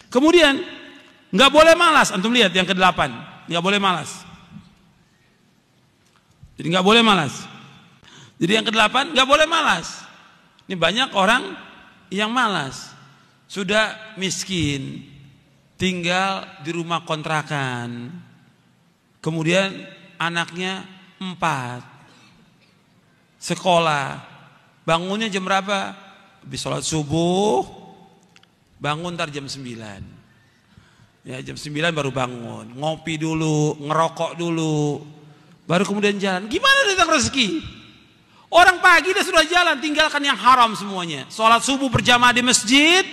Kemudian nggak boleh malas. Antum lihat yang ke-8, nggak boleh malas. Jadi nggak boleh malas. Jadi yang ke-8 nggak boleh malas. Ini banyak orang yang malas, sudah miskin, tinggal di rumah kontrakan, kemudian anaknya 4, sekolah, bangunnya jam berapa? Habis sholat subuh, bangun ntar jam 9. Ya, jam 9 baru bangun, ngopi dulu, ngerokok dulu, baru kemudian jalan. Gimana datang rezeki? Orang pagi dia sudah jalan, tinggalkan yang haram semuanya. Sholat subuh berjamaah di masjid,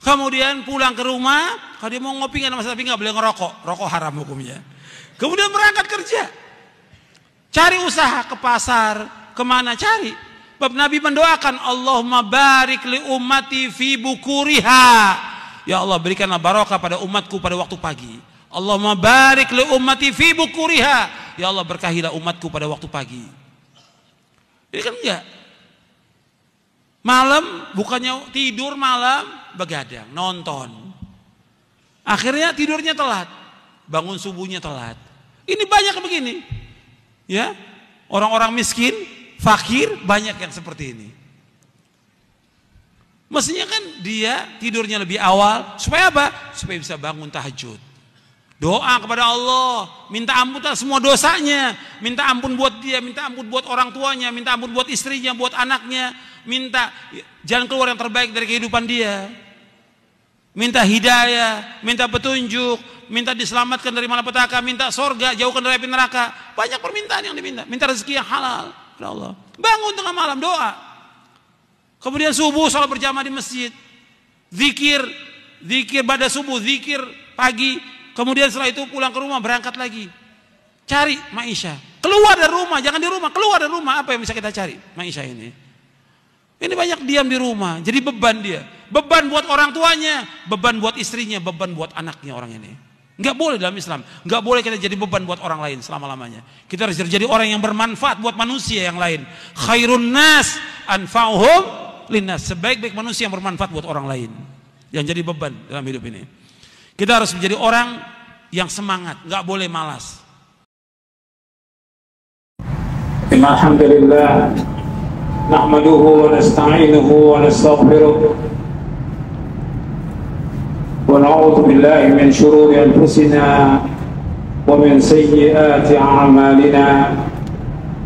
kemudian pulang ke rumah. Kalau dia mau ngopi nggak ada masalah, tapi nggak boleh ngerokok, rokok haram hukumnya. Kemudian berangkat kerja. Cari usaha ke pasar, kemana cari. Bab Nabi mendoakan, Allahumma barik li ummati fi bukuriha. Ya Allah, berikanlah barokah pada umatku pada waktu pagi. Allahumma barik li ummati fi bukuriha. Ya Allah, berkahilah umatku pada waktu pagi. Ini kan enggak. Malam, bukannya tidur malam, begadang, nonton. Akhirnya tidurnya telat, bangun subuhnya telat. Ini banyak begini. Ya, orang-orang miskin, fakir, banyak yang seperti ini. Mestinya kan dia tidurnya lebih awal, supaya apa? Supaya bisa bangun tahajud. Doa kepada Allah, minta ampun semua dosanya, minta ampun buat dia, minta ampun buat orang tuanya, minta ampun buat istrinya, buat anaknya, minta jalan keluar yang terbaik dari kehidupan dia. Minta hidayah, minta petunjuk, minta diselamatkan dari malapetaka, minta sorga, jauhkan dari api neraka. Banyak permintaan yang diminta. Minta rezeki yang halal kepada Allah. Bangun tengah malam doa. Kemudian subuh salat berjamaah di masjid. Zikir pada subuh, zikir pagi. Kemudian setelah itu pulang ke rumah, berangkat lagi. Cari maisha. Keluar dari rumah, jangan di rumah, keluar dari rumah. Apa yang bisa kita cari? Maisha ini. Ini banyak diam di rumah, jadi beban dia. Beban buat orang tuanya, beban buat istrinya, beban buat anaknya orang ini. Enggak boleh dalam Islam. Enggak boleh kita jadi beban buat orang lain selama-lamanya. Kita harus jadi orang yang bermanfaat buat manusia yang lain. Khairun nas anfa'uhum linnas. Sebaik-baik manusia yang bermanfaat buat orang lain. Yang jadi beban dalam hidup ini. Kita harus menjadi orang yang semangat, enggak boleh malas. Alhamdulillah. Nahmaduhu wa nasta'inuhu wa nastaghfiruh. ونعوذ بالله من شرور أنفسنا ومن سيئات أعمالنا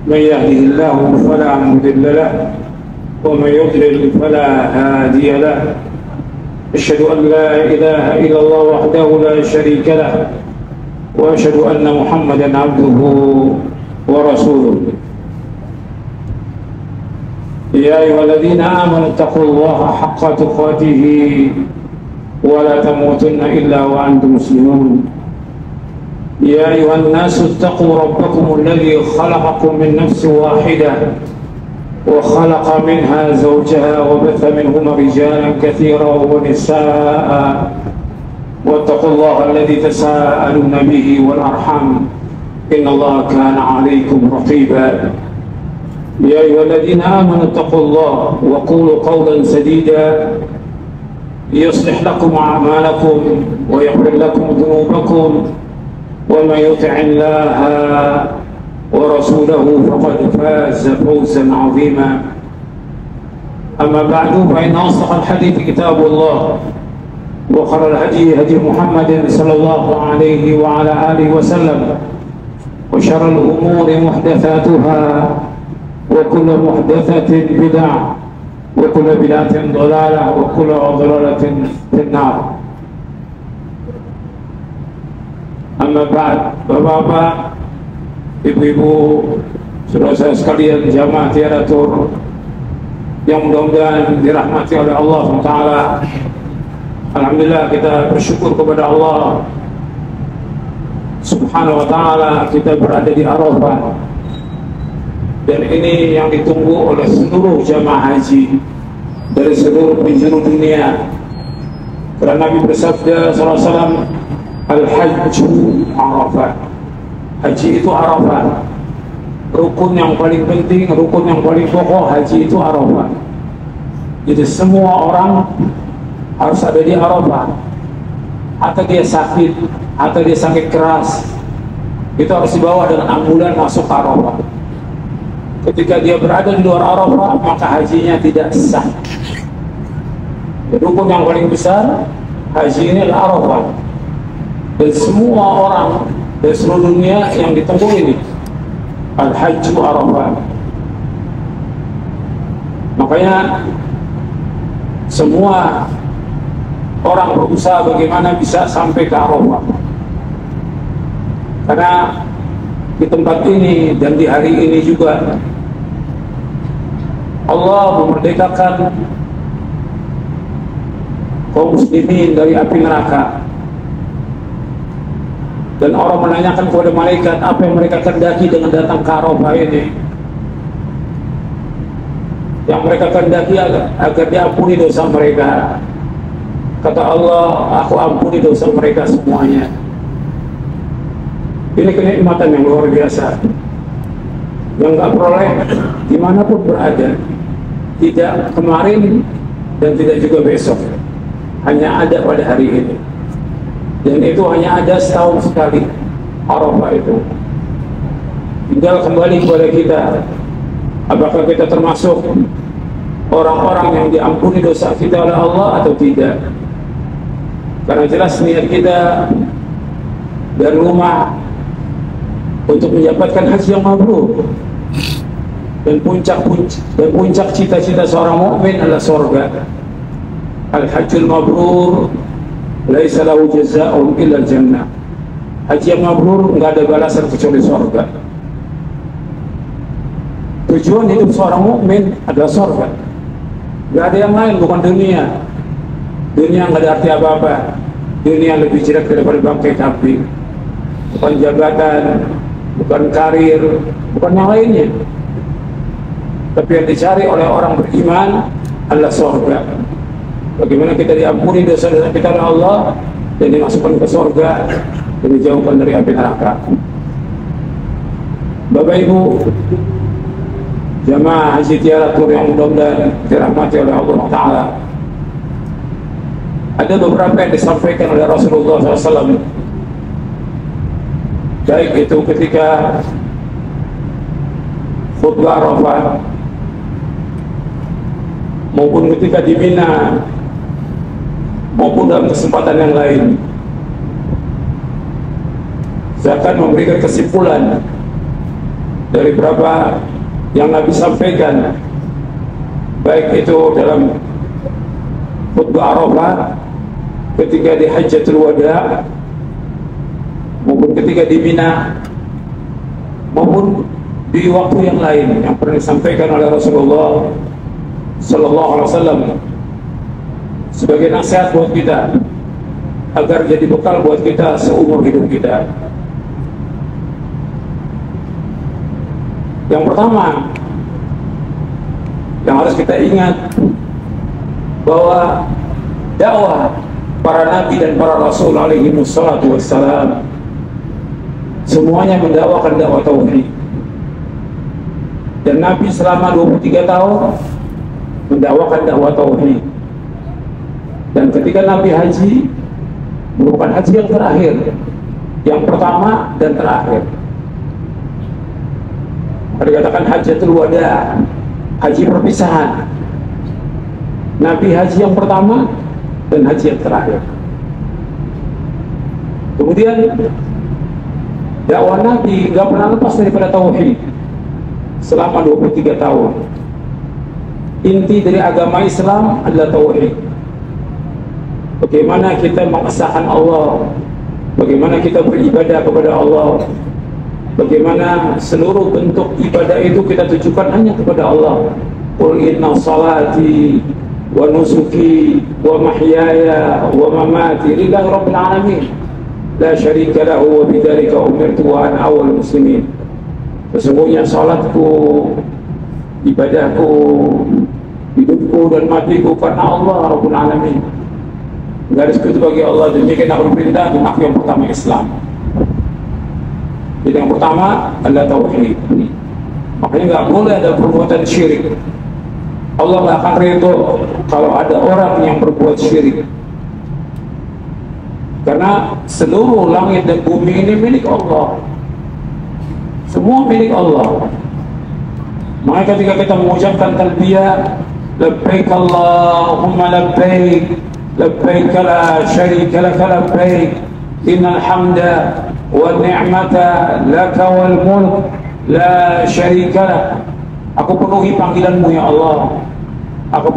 من يهده الله فلا مضل له ومن يضلل فلا هادي له أشهد أن لا إله إلا الله وحده لا شريك له وأشهد أن محمدا عبده ورسوله يا أيها الذين آمنوا اتقوا الله حق تقاته ولا تموتن إلا وأنتم مسلمون يا أيها الناس اتقوا ربكم الذي خلقكم من نفس واحدة وخلق منها زوجها وبث منهما رجالا كثيرا ونساء واتقوا الله الذي تساءلون به والأرحام إن الله كان عليكم رقيبا يا أيها الذين آمنوا اتقوا الله وقولوا قولا سديدا يصلح لكم أعمالكم ويغفر لكم ذنوبكم ومن يطع الله ورسوله فقد فاز فوزا عظيما أما بعد فإن أصدق الحديث كتاب الله وخير الهدي هدي محمد صلى الله عليه وعلى آله وسلم وشر الأمور محدثاتها وكل محدثة بدعة وكل بدعة ضلالة وكل ضلالة في النار. Amma ba'd, bapak-bapak, ibu-ibu, saudara-saudara sekalian, jamaah tiaratur yang mudah-mudahan dirahmati oleh Allah SWT. Alhamdulillah, kita bersyukur kepada Allah Subhanahu wa ta'ala, kita berada di Arafah, dan ini yang ditunggu oleh seluruh jamaah haji dari seluruh penjuru dunia. Karena Nabi bersabda SAW, Al-Hajju Arafah, haji itu Arafah. Rukun yang paling penting, rukun yang paling pokok haji itu Arafah. Jadi semua orang harus ada di Arafah. Atau dia sakit, atau dia sakit keras, itu harus dibawa dengan ambulan masuk ke Arafah. Ketika dia berada di luar Arafah, maka hajinya tidak sah. Rukun yang paling besar haji ini adalah Arafah, dan semua orang dari seluruh dunia yang ditempuh ini Al-Hajju Arafah. Makanya semua orang berusaha bagaimana bisa sampai ke Arafah, karena di tempat ini dan di hari ini juga Allah memerdekakan kaum muslimin dari api neraka. Dan orang menanyakan kepada malaikat, apa yang mereka kendaki dengan datang ke Arafah ini? Yang mereka kendaki agar diampuni dosa mereka. Kata Allah, aku ampuni dosa mereka semuanya. Ini kenikmatan yang luar biasa, yang gak peroleh dimanapun berada, tidak kemarin dan tidak juga besok, hanya ada pada hari ini. Dan itu hanya ada setahun sekali, Arafah itu. Tinggal kembali kepada kita, apakah kita termasuk orang-orang yang diampuni dosa kita oleh Allah atau tidak. Karena jelas niat kita dari rumah untuk mendapatkan haji yang mabrur, dan puncak cita-cita seorang mukmin adalah surga. Al-Hajjul Mabrur laisa lahu jazaa'un illa jannah. Haji yang mabrur enggak ada balasan kecuali surga. Tujuan hidup seorang mukmin adalah surga. Enggak ada yang lain, bukan dunia. Dunia enggak ada arti apa-apa. Dunia lebih jelek daripada bangkai kambing. Bukan jabatan, bukan karir, bukan yang lainnya. Tapi yang dicari oleh orang beriman adalah surga. Bagaimana kita diampuni dosa-dosa kita oleh Allah dan dimasukkan ke surga dan dijauhkan dari api neraka. Bapak Ibu, jamaah haji tiaratur yang mudah-mudahan dirahmati oleh Allah Ta'ala, ada beberapa yang disampaikan oleh Rasulullah SAW, baik itu ketika khutbah Arafah maupun ketika di Mina maupun dalam kesempatan yang lain. Saya akan memberikan kesimpulan dari berapa yang Nabi sampaikan, baik itu dalam khutbah Arafah, ketika di Hajjatul Wada, maupun ketika di Mina, maupun di waktu yang lain yang pernah disampaikan oleh Rasulullah Sallallahu Alaihi Wasallam sebagai nasihat buat kita agar jadi bekal buat kita seumur hidup kita. Yang pertama yang harus kita ingat bahwa dakwah para nabi dan para rasul alaihi wassalatu wassalam semuanya mendakwakan dakwah tauhid. Dan Nabi selama 23 tahun mendakwakan dakwah tauhid. Dan ketika Nabi haji, merupakan haji yang terakhir, yang pertama dan terakhir. Ada dikatakan hajatul wada, haji perpisahan. Nabi haji yang pertama dan haji yang terakhir. Kemudian dakwah Nabi gak pernah lepas daripada tauhid selama 23 tahun. Inti dari agama Islam adalah tauhid. Bagaimana kita mengesahkan Allah, bagaimana kita beribadah kepada Allah, bagaimana seluruh bentuk ibadah itu kita tujukan hanya kepada Allah. Qul inna salati wa nusuki wa mahyaya wa mamati lillahi rabbil alamin la syarika lahu wa bidzalika umirtu wa ana awwalul muslimin. Sesungguhnya salatku, ibadahku, hidupku dan matiku karena Allah Rabbul Alamin. Enggak ada sekutu bagi Allah, demikian aku perintah dan aku yang pertama Islam. Jadi yang pertama adalah tauhid. Makanya nggak boleh ada perbuatan syirik. Allah nggak akan ridho kalau ada orang yang berbuat syirik. Karena seluruh langit dan bumi ini milik Allah. Semua milik Allah. Maka ketika kita mengucapkan talbiyah, labbaik Allahumma labbaik, labbaik la syarika laka labbaik, innal hamda wa ni'mata laka wal mulk la syarika lak. Aku penuhi panggilanmu ya Allah. Aku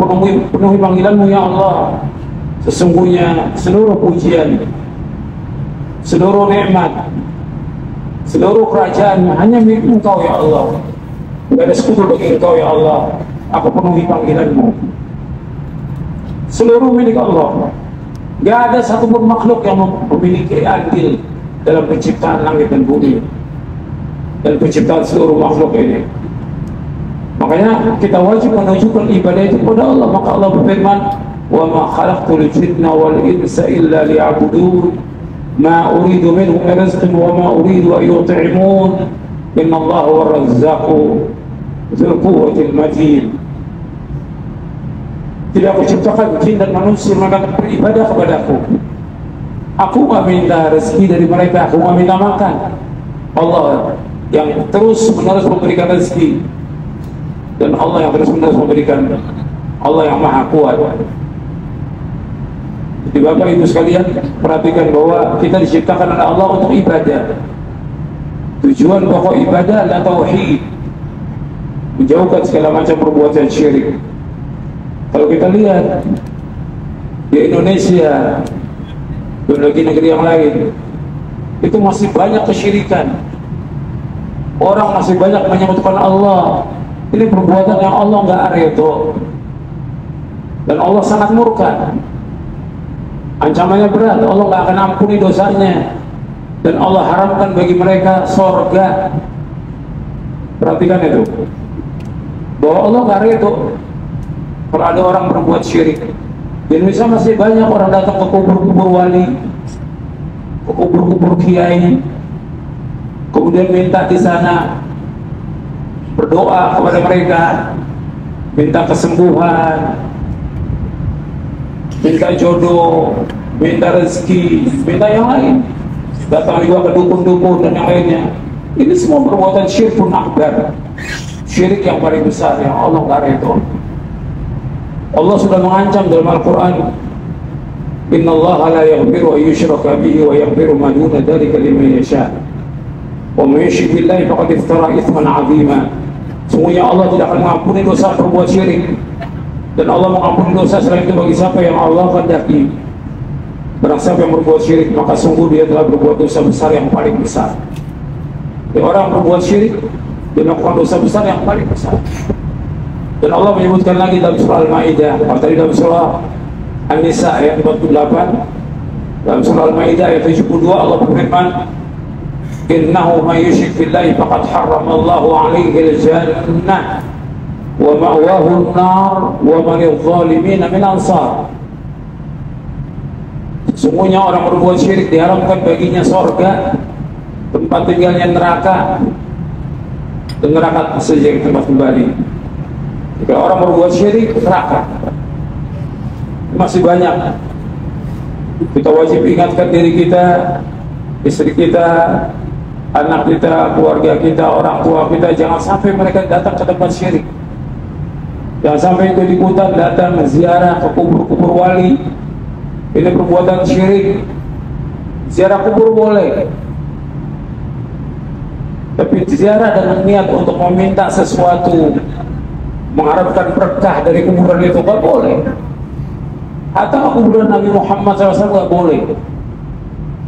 penuhi panggilanmu ya Allah. Sesungguhnya seluruh pujian, seluruh nikmat, seluruh kerajaan hanya milik Engkau ya Allah. Tidak ada sekutu bagi Engkau ya Allah. Aku penuhi panggilanmu. Seluruh milik Allah. Tidak ada satupun makhluk yang memiliki andil dalam penciptaan langit dan bumi dan penciptaan seluruh makhluk ini. Makanya kita wajib menunjukkan ibadah itu kepada Allah. Maka Allah berfirman, wa ma khalaqtul jinna wal insa illa liya'budun ma uridu minhum min rizqin wa ma uridu an yut'imun innallaha huwar razzaqu dzul quwwatil matin. Tidak aku ciptakan jin dan manusia maka beribadah kepadaku. Aku nggak minta rezeki dari mereka, aku nggak minta makan. Allah yang terus menerus memberikan rezeki, dan Allah yang terus menerus memberikan, Allah yang maha kuat. Jadi Bapak Ibu sekalian, perhatikan bahwa kita diciptakan oleh Allah untuk ibadah. Tujuan pokok ibadah adalah tauhid, menjauhkan segala macam perbuatan syirik. Kalau kita lihat di Indonesia dan negeri-negeri yang lain, itu masih banyak kesyirikan. Orang masih banyak menyebutkan Allah. Ini perbuatan yang Allah nggak ridho, dan Allah sangat murka. Ancamannya berat, Allah nggak akan ampuni dosanya, dan Allah haramkan bagi mereka sorga. Perhatikan itu, bahwa Allah nggak ridho kalau ada orang berbuat syirik. Di Indonesia masih banyak orang datang ke kubur-kubur wali, ke kubur-kubur kiai, kemudian minta di sana, berdoa kepada mereka, minta kesembuhan, minta jodoh, minta rezeki, minta yang lain. Datang juga ke dukun-dukun dan yang lainnya. Ini semua perbuatan syirkun akbar, syirik yang paling besar yang Allah nggak ridho. Allah sudah mengancam dalam Al-Quran, innallaha la yaghfiru an yushraka bihi wa yaghfiru ma duna dzalika liman yasha wa may yushrik billahi faqad iftara itsman 'azima. Sungguhnya Allah tidak akan mengampuni dosa berbuat syirik, dan Allah mengampuni dosa selain itu bagi siapa yang Allah kehendaki. Barang siapa yang berbuat syirik, maka sungguh dia telah berbuat dosa besar yang paling besar. Jadi orang berbuat syirik, dia melakukan dosa besar yang paling besar. Dan Allah menyebutkan lagi dalam surah Al-Ma'idah, atau dalam surah An-Nisa ayat 48, Dalam surah Al-Maidah ayat 72 Allah berfirman, "Innahu may yusyrik billahi faqad harramallahu 'alaihi al-jannah wa ma'wahu an-nar wa ma lidh-dhalimin min ansar." Sesungguhnya orang berbuat syirik diharamkan baginya surga, tempat tinggalnya neraka, dan neraka saja yang tempat kembali. Jika orang berbuat syirik, neraka masih banyak. Kita wajib ingatkan diri kita, istri kita, anak kita, keluarga kita, orang tua kita, jangan sampai mereka datang ke tempat syirik. Jangan sampai ikut-ikutan datang ziarah ke kubur-kubur wali. Ini perbuatan syirik. Ziarah kubur boleh, tapi ziarah dengan niat untuk meminta sesuatu, mengharapkan berkah dari kuburan itu nggak boleh. Hatta kuburan Nabi Muhammad SAW nggak boleh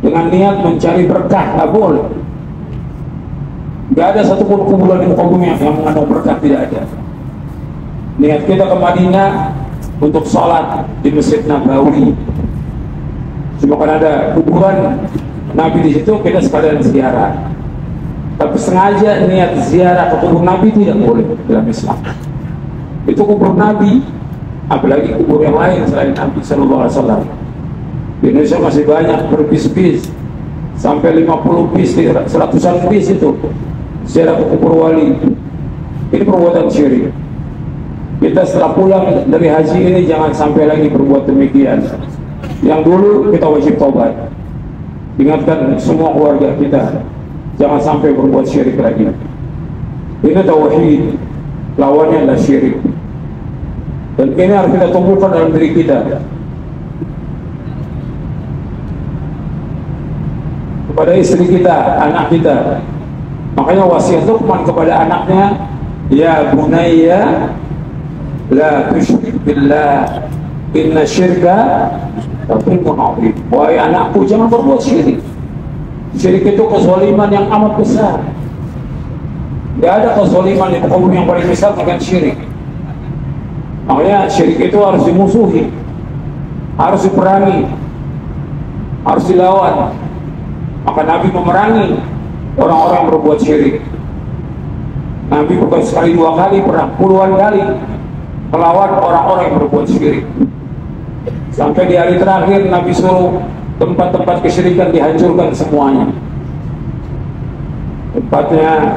dengan niat mencari berkah, nggak boleh. Nggak ada satupun kuburan di muka bumi yang mengandung berkah, tidak ada. Niat kita ke Madinah untuk sholat di Masjid Nabawi, cuma kan ada kuburan Nabi di situ, kita sekalian ziarah. Tapi sengaja niat ziarah ke kubur Nabi tidak boleh dalam Islam. Itu kubur Nabi, apalagi kubur yang lain selain Nabi Sallallahu Alaihi Wasallam. Di Indonesia masih banyak berbis-bis, sampai 50 bis, 100-an bis itu ziarah ke kubur wali. Ini perbuatan syirik. Kita setelah pulang dari haji ini jangan sampai lagi berbuat demikian. Yang dulu kita wajib taubat. Ingatkan semua keluarga kita, jangan sampai berbuat syirik lagi. Ini tauhid, lawannya adalah syirik. Dan ini harus kita tumbuhkan dalam diri kita. Kepada istri kita, anak kita. Makanya wasiat Luqman kepada anaknya, ya bunayya la tusyrik billah inna syirka la-dzulmun 'adzim. Wahai anakku, jangan berbuat syirik. Syirik itu kezaliman yang amat besar. Tidak ada kezaliman di muka bumi yang paling besar dengan syirik. Makanya syirik itu harus dimusuhi, harus diperangi, harus dilawan. Maka Nabi memerangi orang-orang yang berbuat syirik. Nabi bukan sekali dua kali, pernah puluhan kali melawan orang-orang yang berbuat syirik. Sampai di hari terakhir Nabi suruh tempat-tempat kesyirikan dihancurkan semuanya. Tempatnya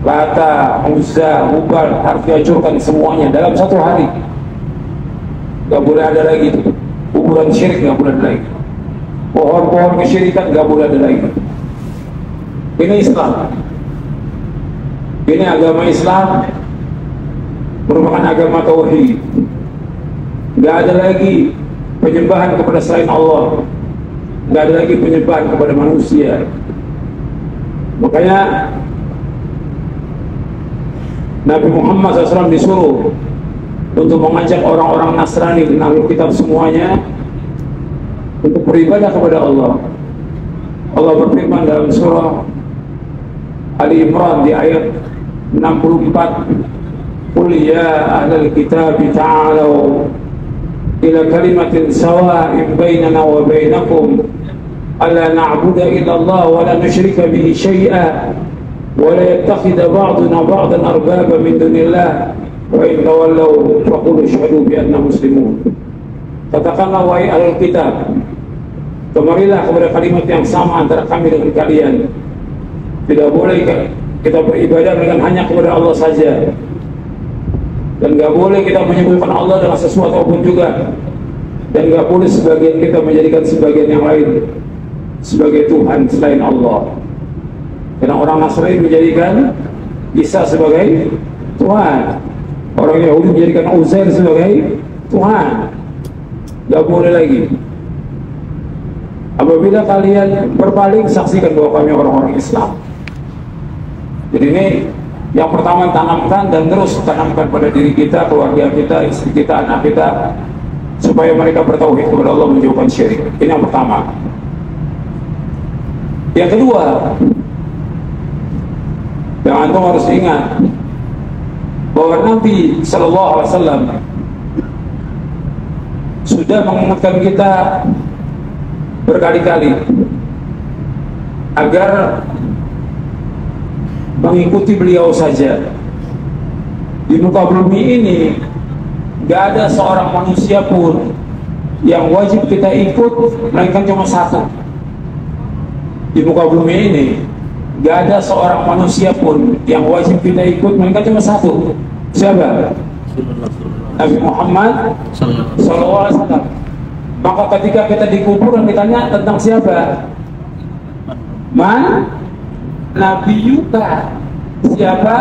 Lata, Uzza, Hubal harus dihancurkan semuanya dalam satu hari. Gak boleh ada lagi kuburan syirik, gak boleh ada lagi. Pohon-pohon kesyirikan gak boleh ada lagi. Ini Islam. Ini agama Islam, merupakan agama tauhid. Gak ada lagi penyembahan kepada selain Allah, gak ada lagi penyembahan kepada manusia. Makanya Nabi Muhammad SAW disuruh untuk mengajak orang-orang Nasrani dan Ahlul Kitab semuanya untuk beribadah kepada Allah. Allah berfirman dalam surah Ali Imran di ayat 64, "Qul ya ahlal kitab ta'alu ila kalimatin sawa'in bainana wa bainakum alla na'budu illa Allah wa la nusyrika bihi syai'an wa la yattakhidha ba'duna ba'dan arbaba min dunillah wa in tawallaw faqulu ashhadu bi anna muslimun." Katakanlah wahai ahlul kitab, kemarilah kepada kalimat yang sama antara kami dengan kalian. Tidak boleh kita beribadah dengan hanya kepada Allah saja, dan gak boleh kita menyebutkan Allah dengan sesuatu pun juga, dan gak boleh sebagian kita menjadikan sebagian yang lain sebagai Tuhan selain Allah. Karena orang Nasrani menjadikan Isa sebagai Tuhan, orang Yahudi menjadikan Uzair sebagai Tuhan. Gak boleh lagi. Apabila kalian berpaling, saksikan bahwa kami orang-orang Islam. Jadi ini yang pertama, tanamkan dan terus tanamkan pada diri kita, keluarga kita, istri kita, anak kita, supaya mereka bertauhid kepada Allah, menjauhkan syirik. Ini yang pertama. Yang kedua, yang antum harus ingat bahwa Nabi Sallallahu Alaihi Wasallam sudah mengingatkan kita berkali-kali agar mengikuti beliau saja. Di muka bumi ini gak ada seorang manusia pun yang wajib kita ikut melainkan cuma satu. Di muka bumi ini gak ada seorang manusia pun yang wajib kita ikut melainkan cuma satu. Siapa? Nabi Muhammad SAW. Maka ketika kita di kuburan ditanya tentang siapa? Man Nabi Yuka. Siapa?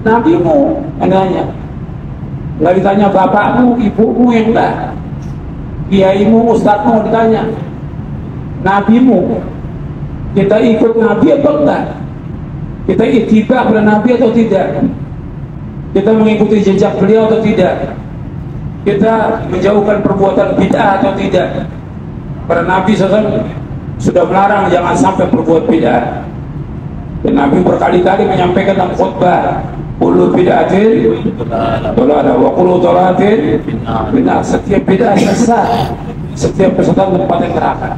Nabimu. Enggaknya nggak ditanya bapakmu, ibumu, yang enggak. Kiaimu, ustadzmu ditanya. Nabimu. Kita ikut Nabi atau enggak? Kita ittiba pada Nabi atau tidak? Kita mengikuti jejak beliau atau tidak? Kita menjauhkan perbuatan bid'ah atau tidak? Para Nabi SAW sudah melarang jangan sampai berbuat bid'ah. Dan Nabi berkali-kali menyampaikan dalam khutbah, kullu bid'atin dalalah wa kullu dalalatin finnar. Setiap bid'ah sesat, setiap kesesatan tempatnya neraka.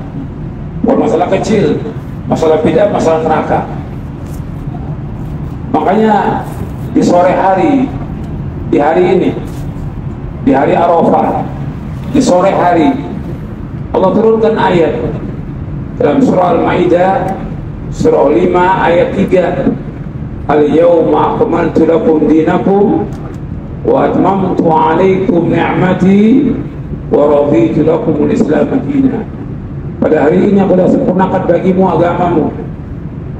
Bukan masalah kecil, masalah bid'ah, masalah neraka. Makanya di sore hari, di hari ini, di hari Arafah, di sore hari, Allah turunkan ayat dalam surah Al-Maidah, surah 5 ayat 3. Al-yawma akmaltu lakum dinakum wa atmamtu alaikum ni'mati wa raditu lakum al-islam dinan. Pada hari ini aku telah sempurnakan bagimu agamamu.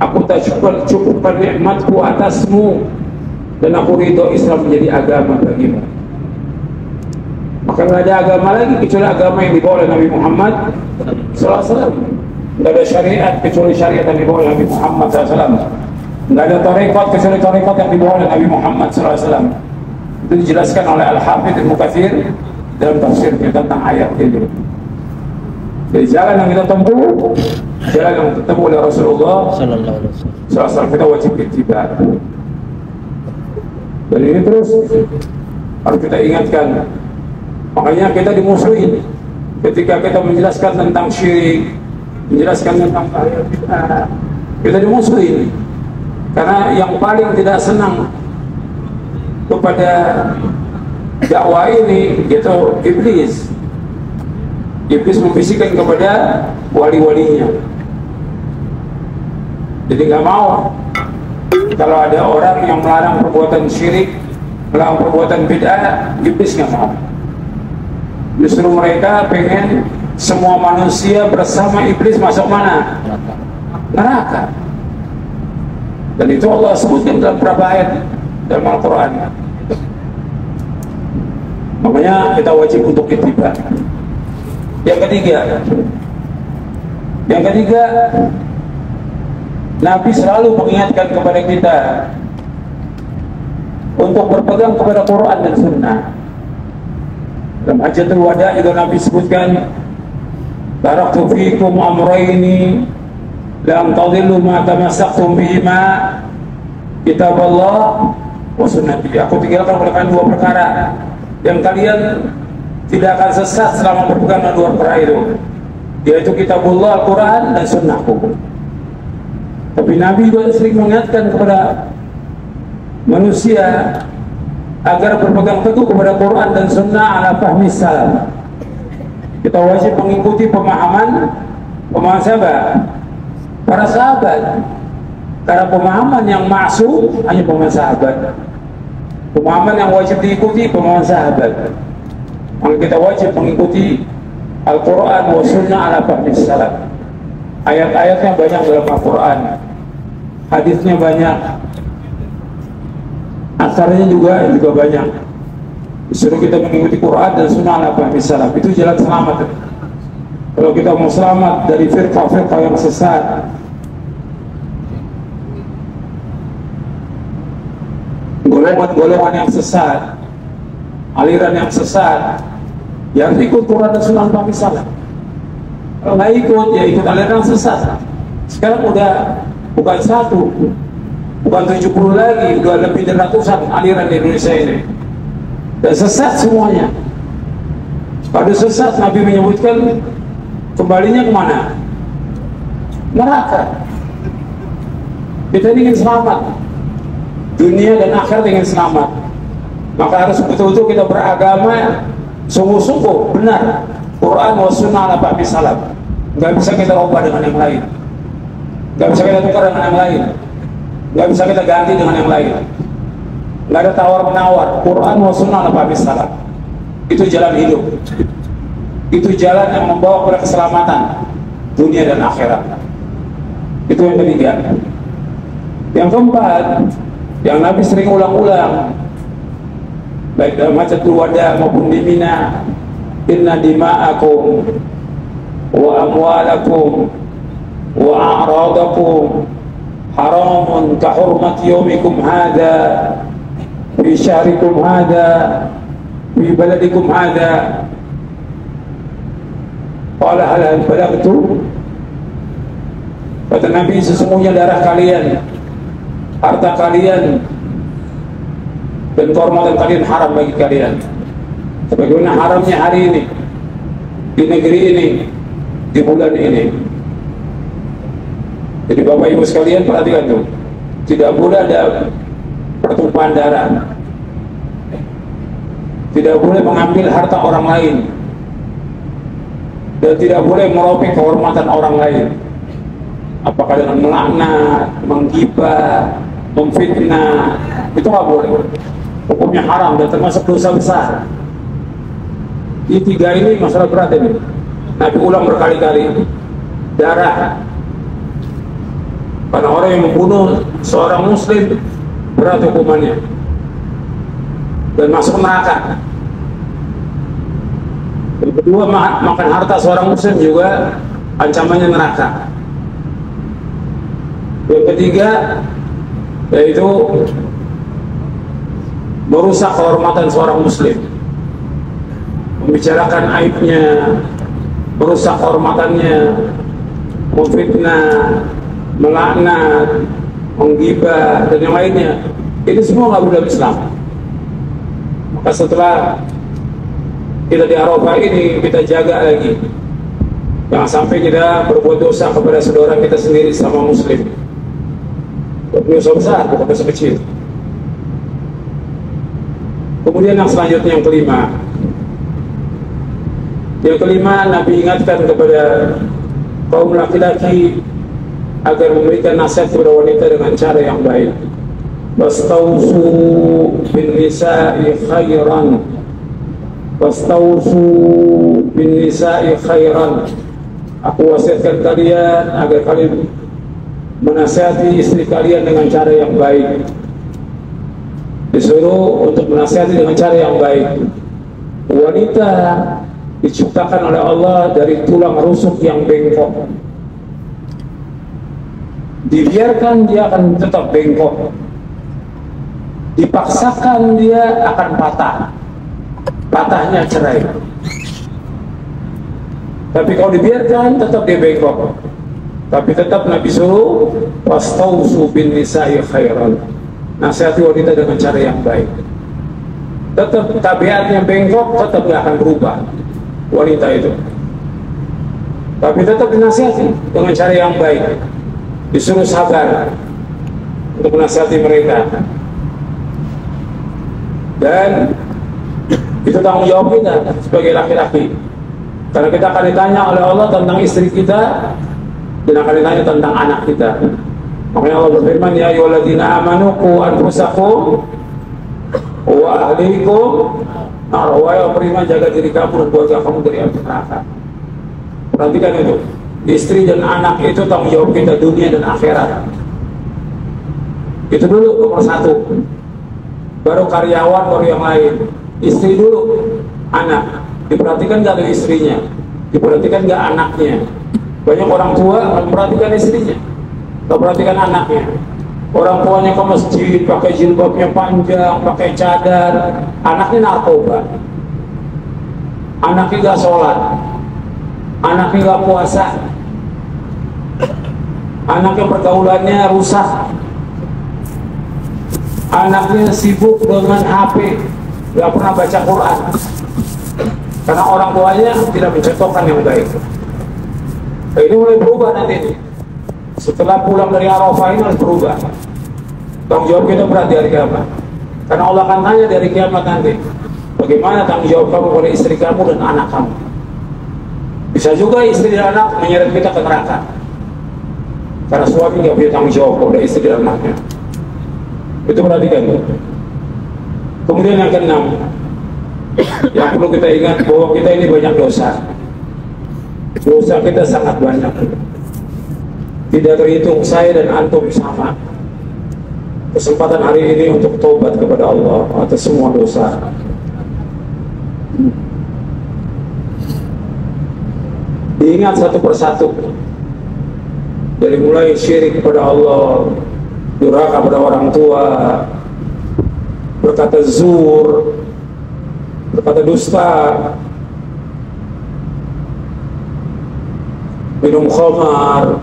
Aku tak cukupkan nikmatku atasmu, dan aku ridho Islam menjadi agama bagimu. Maka nggak ada agama lagi kecuali agama yang dibawa oleh Nabi Muhammad SAW. Nggak ada syariat kecuali syariat yang dibawa oleh Nabi Muhammad SAW. Nggak ada tarekat kecuali tarekat yang dibawa oleh Nabi Muhammad SAW. Itu dijelaskan oleh Al-Hafidz Ibnu Katsir dalam tafsirnya tentang ayat ini. Jadi jalan yang kita tempuh, jalan yang ditempuh oleh Rasulullah SAW, kita wajib ittiba. Dan ini terus harus kita ingatkan. Makanya kita dimusuhin ketika kita menjelaskan tentang syirik, menjelaskan tentang bahaya bid'ah, kita dimusuhin. Karena yang paling tidak senang kepada dakwah ini yaitu iblis. Iblis membisikkan kepada wali-walinya. Jadi nggak mau kalau ada orang yang melarang perbuatan syirik, melarang perbuatan bid'ah, iblis nggak mau. Justru mereka pengen semua manusia bersama iblis masuk mana? Neraka. Dan itu Allah sebutkan dalam beberapa ayat dalam Al-Quran. Makanya kita wajib untuk ittiba. Yang ketiga, Nabi selalu mengingatkan kepada kita untuk berpegang kepada Quran dan Sunnah. Dalam Hajjatul Wada juga Nabi sebutkan, taraktu fikum amrayni lam tadillu ma tamassaktum bihima, kitab Allah wa sunnati. Aku tinggalkan kepada kalian dua perkara yang kalian tidak akan sesat selama berpegang dengan dua perkara itu, yaitu kitabullah, Al-Quran, dan sunnahku. Tapi Nabi juga sering mengingatkan kepada manusia agar berpegang teguh kepada Quran dan Sunnah ala fahmi salaf. Kita wajib mengikuti pemahaman siapa? Para sahabat. Karena pemahaman yang maksud hanya pemahaman sahabat. Pemahaman yang wajib diikuti pemahaman sahabat. Maka kita wajib mengikuti Al-Quran wa Sunnah ala fahmi salaf. Ayat-ayatnya banyak dalam Al-Quran, hadisnya banyak, asarnya juga banyak. Disuruh kita mengikuti Quran dan Sunnah ala fahmi salaf. Itu jalan selamat. Kalau kita mau selamat dari firqah-firqah yang sesat, golongan-golongan yang sesat, aliran yang sesat, yang ikut Quran dan Sunnah ala fahmi salaf. Kalau nggak ikut, ya ikut aliran sesat. Sekarang udah bukan satu, bukan 70 lagi, udah lebih dari ratusan aliran di Indonesia ini. Dan sesat semuanya. Pada sesat Nabi menyebutkan kembalinya kemana? Neraka. Kita ingin selamat, dunia dan akhirat ingin selamat, maka harus betul-betul kita beragama sungguh-sungguh benar, Quran wa sunnah ala fahmi salaf. Nggak bisa kita ubah dengan yang lain, nggak bisa kita tukar dengan yang lain, nggak bisa kita ganti dengan yang lain. Nggak ada tawar-menawar. Quran wa sunnah ala fahmi salaf. Itu jalan hidup, itu jalan yang membawa kepada keselamatan dunia dan akhirat. Itu yang ketiga. Yang keempat, yang Nabi sering ulang-ulang, baik dalam Hajjatul Wada maupun di Mina, inna dima'akum wa amwalakum wa a'radakum haramun ka hurmati yaumikum hadha fi syahrikum hadha fi baladikum hadha. Qala hal balagtu? Kata Nabi, sesungguhnya darah kalian, harta kalian, dan kehormatan kalian haram bagi kalian, sebagaimana haramnya hari ini, di negeri ini, di bulan ini. Jadi Bapak Ibu sekalian perhatikan tuh, tidak boleh ada pertumpahan darah, tidak boleh mengambil harta orang lain, dan tidak boleh merobek kehormatan orang lain. Apakah dengan melaknat, menggibah, memfitnah, itu nggak boleh. Hukumnya haram dan termasuk dosa besar. Di tiga ini masalah berat ini. Nabi ulang berkali-kali. Darah. Karena orang yang membunuh seorang muslim berat hukumannya dan masuk neraka. Yang kedua, makan harta seorang muslim juga ancamannya neraka. Yang ketiga, yaitu merusak kehormatan seorang muslim, membicarakan aibnya, merusak kehormatannya, memfitnah, melaknat, menggibah, dan yang lainnya. Ini semua nggak boleh Islam. Maka setelah kita di Arafah ini, kita jaga lagi, jangan sampai kita berbuat dosa kepada saudara kita sendiri sama muslim. Dosa besar, bukan dosa kecil. Kemudian yang selanjutnya, yang kelima. Yang kelima, Nabi ingatkan kepada kaum laki-laki agar memberikan nasihat kepada wanita dengan cara yang baik. Wastausu bin nisa'i khairan. Wastausu bin nisa'i khairan. Aku wasiatkan kalian agar kalian menasihati istri kalian dengan cara yang baik. Disuruh untuk menasihati dengan cara yang baik. Wanita diciptakan oleh Allah dari tulang rusuk yang bengkok. Dibiarkan dia akan tetap bengkok, dipaksakan dia akan patah, patahnya cerai. Tapi kalau dibiarkan tetap dia bengkok. Tapi tetap Nabi suruh wastausu bin nisa'i khairan. Nasihati wanita dengan cara yang baik. Tetap tabiatnya bengkok, tetap gak akan berubah wanita itu. Tapi tetap dinasihati dengan cara yang baik. Disuruh sabar untuk menasihati mereka. Dan itu tanggung jawab kita sebagai laki-laki. Karena kita akan ditanya oleh Allah tentang istri kita, dan akan ditanya tentang anak kita. Makanya Allah berfirman, ya ayyuhalladzina amanu qu anfusakum wa ahlikum nar. Wahai beriman, jaga diri kamu dan keluarga kamu dari api neraka. Perhatikan itu, istri dan anak itu tanggung jawab kita dunia dan akhirat. Itu dulu nomor satu. Baru karyawan, baru yang lain. Istri dulu, anak. Diperhatikan gak ada istrinya, diperhatikan gak anaknya. Banyak orang tua memperhatikan istrinya, gak perhatikan anaknya. Orang tuanya ke masjid, pakai jilbabnya panjang, pakai cadar, anaknya narkoba, anaknya gak sholat, anaknya gak puasa, anaknya pergaulannya rusak, anaknya sibuk dengan HP, gak pernah baca Quran. Karena orang tuanya tidak mencontohkan yang baik. Ini mulai berubah nanti. Setelah pulang dari Arafah ini harus berubah. Tanggung jawab kita berat di hari kiamat. Karena Allah akan tanya dari kiamat nanti, bagaimana tanggung jawab kamu pada istri kamu dan anak kamu. Bisa juga istri dan anak menyeret kita ke neraka, karena suami nggak punya tanggung jawab pada istri dan anaknya. Itu perhatikan. Kemudian yang keenam, yang perlu kita ingat bahwa kita ini banyak dosa. Dosa kita sangat banyak. Tidak terhitung, saya dan antum sama. Kesempatan hari ini untuk taubat kepada Allah atas semua dosa. Diingat satu persatu. Dari mulai syirik kepada Allah, durhaka pada orang tua, berkata zur, berkata dusta, minum khamar,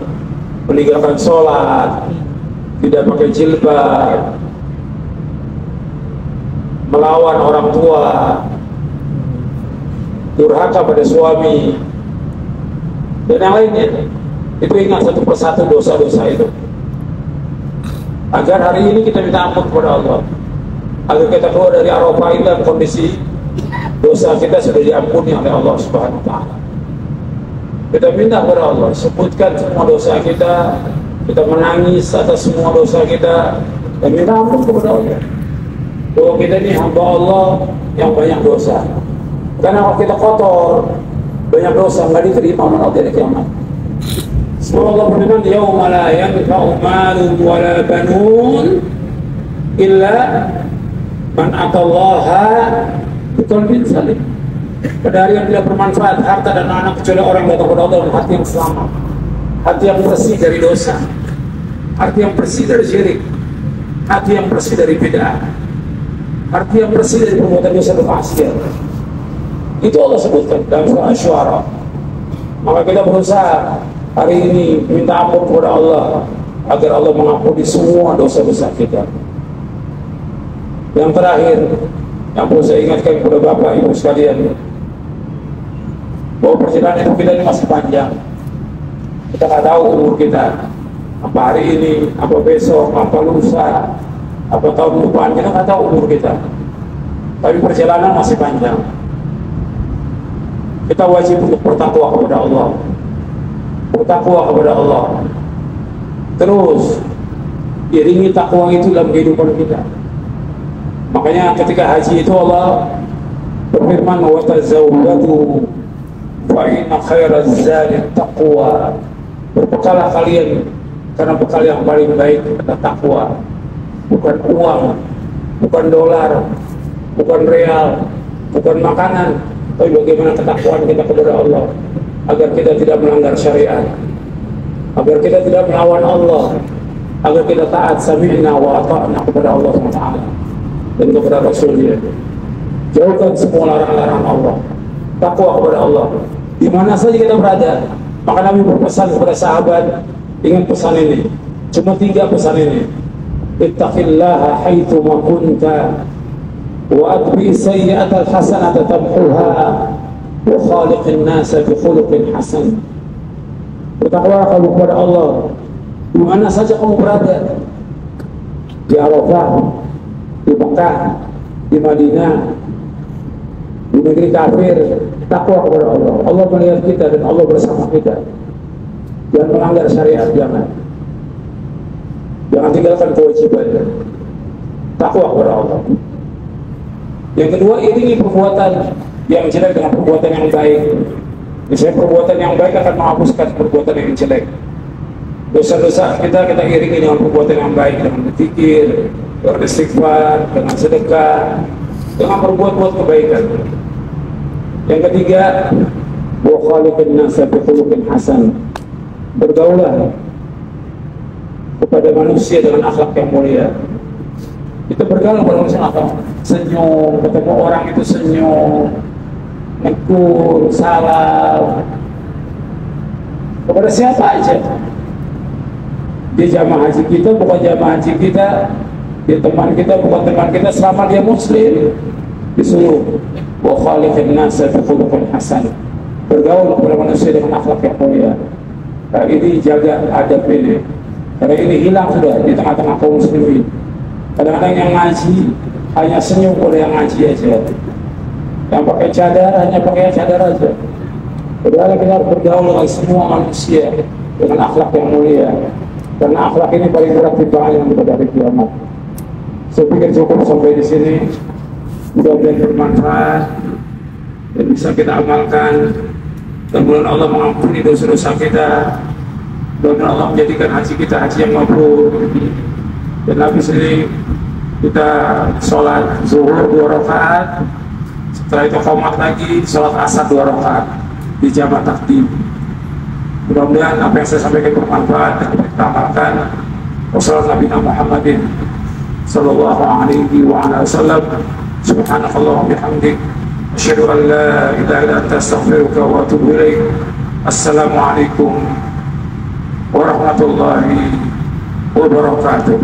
meninggalkan sholat, tidak pakai jilbab, melawan orang tua, durhaka pada suami, dan yang lainnya. Itu ingat satu persatu dosa-dosa itu, agar hari ini kita minta ampun kepada Allah, agar kita keluar dari Arafah ini dalam kondisi dosa kita sudah diampuni oleh Allah Subhanahu wa Ta'ala. Kita minta kepada Allah, sebutkan semua dosa kita, kita menangis atas semua dosa kita, dan minta ampun kepada Allah bahwa kita ini hamba Allah yang banyak dosa. Karena kalau kita kotor, banyak dosa, nggak diterima oleh Allah dari kiamat. Semoga Allah berfirman, yauma la yanfa'u malun wa la banun illa man atallaha biqalbin salim. Pada hari yang tidak bermanfaat harta dan anak kecuali orang yang datang kepada Allah dengan hati yang selamat, hati yang bersih dari dosa, hati yang bersih dari syirik, hati yang bersih dari bid'ah, hati yang bersih dari perbuatan dosa dan maksiat. Itu Allah sebutkan dalam surah Asy-Syu'ara. Maka kita berusaha hari ini minta ampun kepada Allah agar Allah mengampuni semua dosa-dosa kita. Yang terakhir yang perlu saya ingatkan kepada Bapak Ibu sekalian, bahwa perjalanan hidup kita ini masih panjang. Kita nggak tahu umur kita apa hari ini, apa besok, apa lusa, apa tahun depan. Kita nggak tahu umur kita, tapi perjalanan masih panjang. Kita wajib untuk bertakwa kepada Allah, bertakwa kepada Allah. Terus iringi takwa itu dalam kehidupan kita. Makanya ketika haji itu Allah berfirman, wa tazawwadu fa inna khairaz zadi taqwa. Berbekalah kalian karena bekal yang paling baik adalah takwa. Bukan uang, bukan dolar, bukan real, bukan makanan, tapi bagaimana ketakwaan kita kepada Allah agar kita tidak melanggar syariat, agar kita tidak melawan Allah, agar kita taat sami'na wa ata'na kepada Allah SWT dan kepada Rasulnya. Jauhkan semua larangan-larangan Allah, takwa kepada Allah di mana saja kita berada. Maka Nabi berpesan kepada sahabat, ingat pesan ini, cuma 3 pesan ini: ittaqillaha haitsu ma kunta wa atbi sayyi'atal hasanata tamhuha wa khaliqin nasa bi khuluqin hasan. Bertakwa kamu kepada Allah di mana saja kamu berada, di Arafah, di Mekah, di Madinah, di negeri kafir. Takwa kepada Allah. Allah melihat kita dan Allah bersama kita. Jangan melanggar syariat, jangan tinggalkan kewajiban. Takwa kepada Allah. Yang kedua, iringi perbuatan yang jelek dengan perbuatan yang baik. Misalnya perbuatan yang baik akan menghapuskan perbuatan yang jelek. Dosa-dosa kita iringi dengan perbuatan yang baik, dengan berzikir, beristighfar, dengan sedekah, dengan berbuat-buat kebaikan. Yang ketiga, wa khaliqin nasa bi khuluqin hasan. Bergaulah kepada manusia dengan akhlak yang mulia. Kita bergaul kepada manusia akhlak, senyum, ketemu orang itu senyum, negur, salam kepada siapa aja. Dia jamaah haji kita, bukan jamaah haji kita. Dia teman kita, bukan teman kita, selama dia muslim. Disuruh wa khaliqin nasa bi khuluqin hasan. Bergaul kepada manusia dengan akhlak yang mulia. ini jaga adab ini, karena ini hilang sudah di tengah-tengah kaum muslimin. Kadang-kadang yang ngaji hanya senyum oleh yang ngaji aja, yang pakai cadar hanya pakai cadar aja. Padahal kita harus bergaul dengan semua manusia dengan akhlak yang mulia, karena akhlak ini paling berat timbangan pada hari kiamat. Saya pikir cukup sampai di sini, mudah-mudahan bermanfaat dan bisa kita amalkan. Dan mudah Allah mengampuni dosa-dosa kita, dan Allah menjadikan haji kita haji yang mabrur. Dan habis ini kita sholat zuhur 2 rakaat, setelah itu qomat lagi sholat asar 2 rakaat di jamaah takdim. Mudah-mudahan apa yang saya sampaikan bermanfaat dan kita amalkan. Wassalamualaikum Muhammadin sallallahu alaihi wa ala wasallam. Subhanakallah wa bihamdik, asyhadu an la ilaha illa anta, astaghfiruka wa atubu ilaik. Assalamualaikum warahmatullahi wabarakatuh.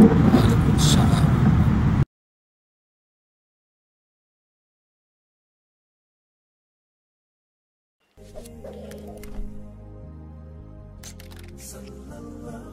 Sallallahu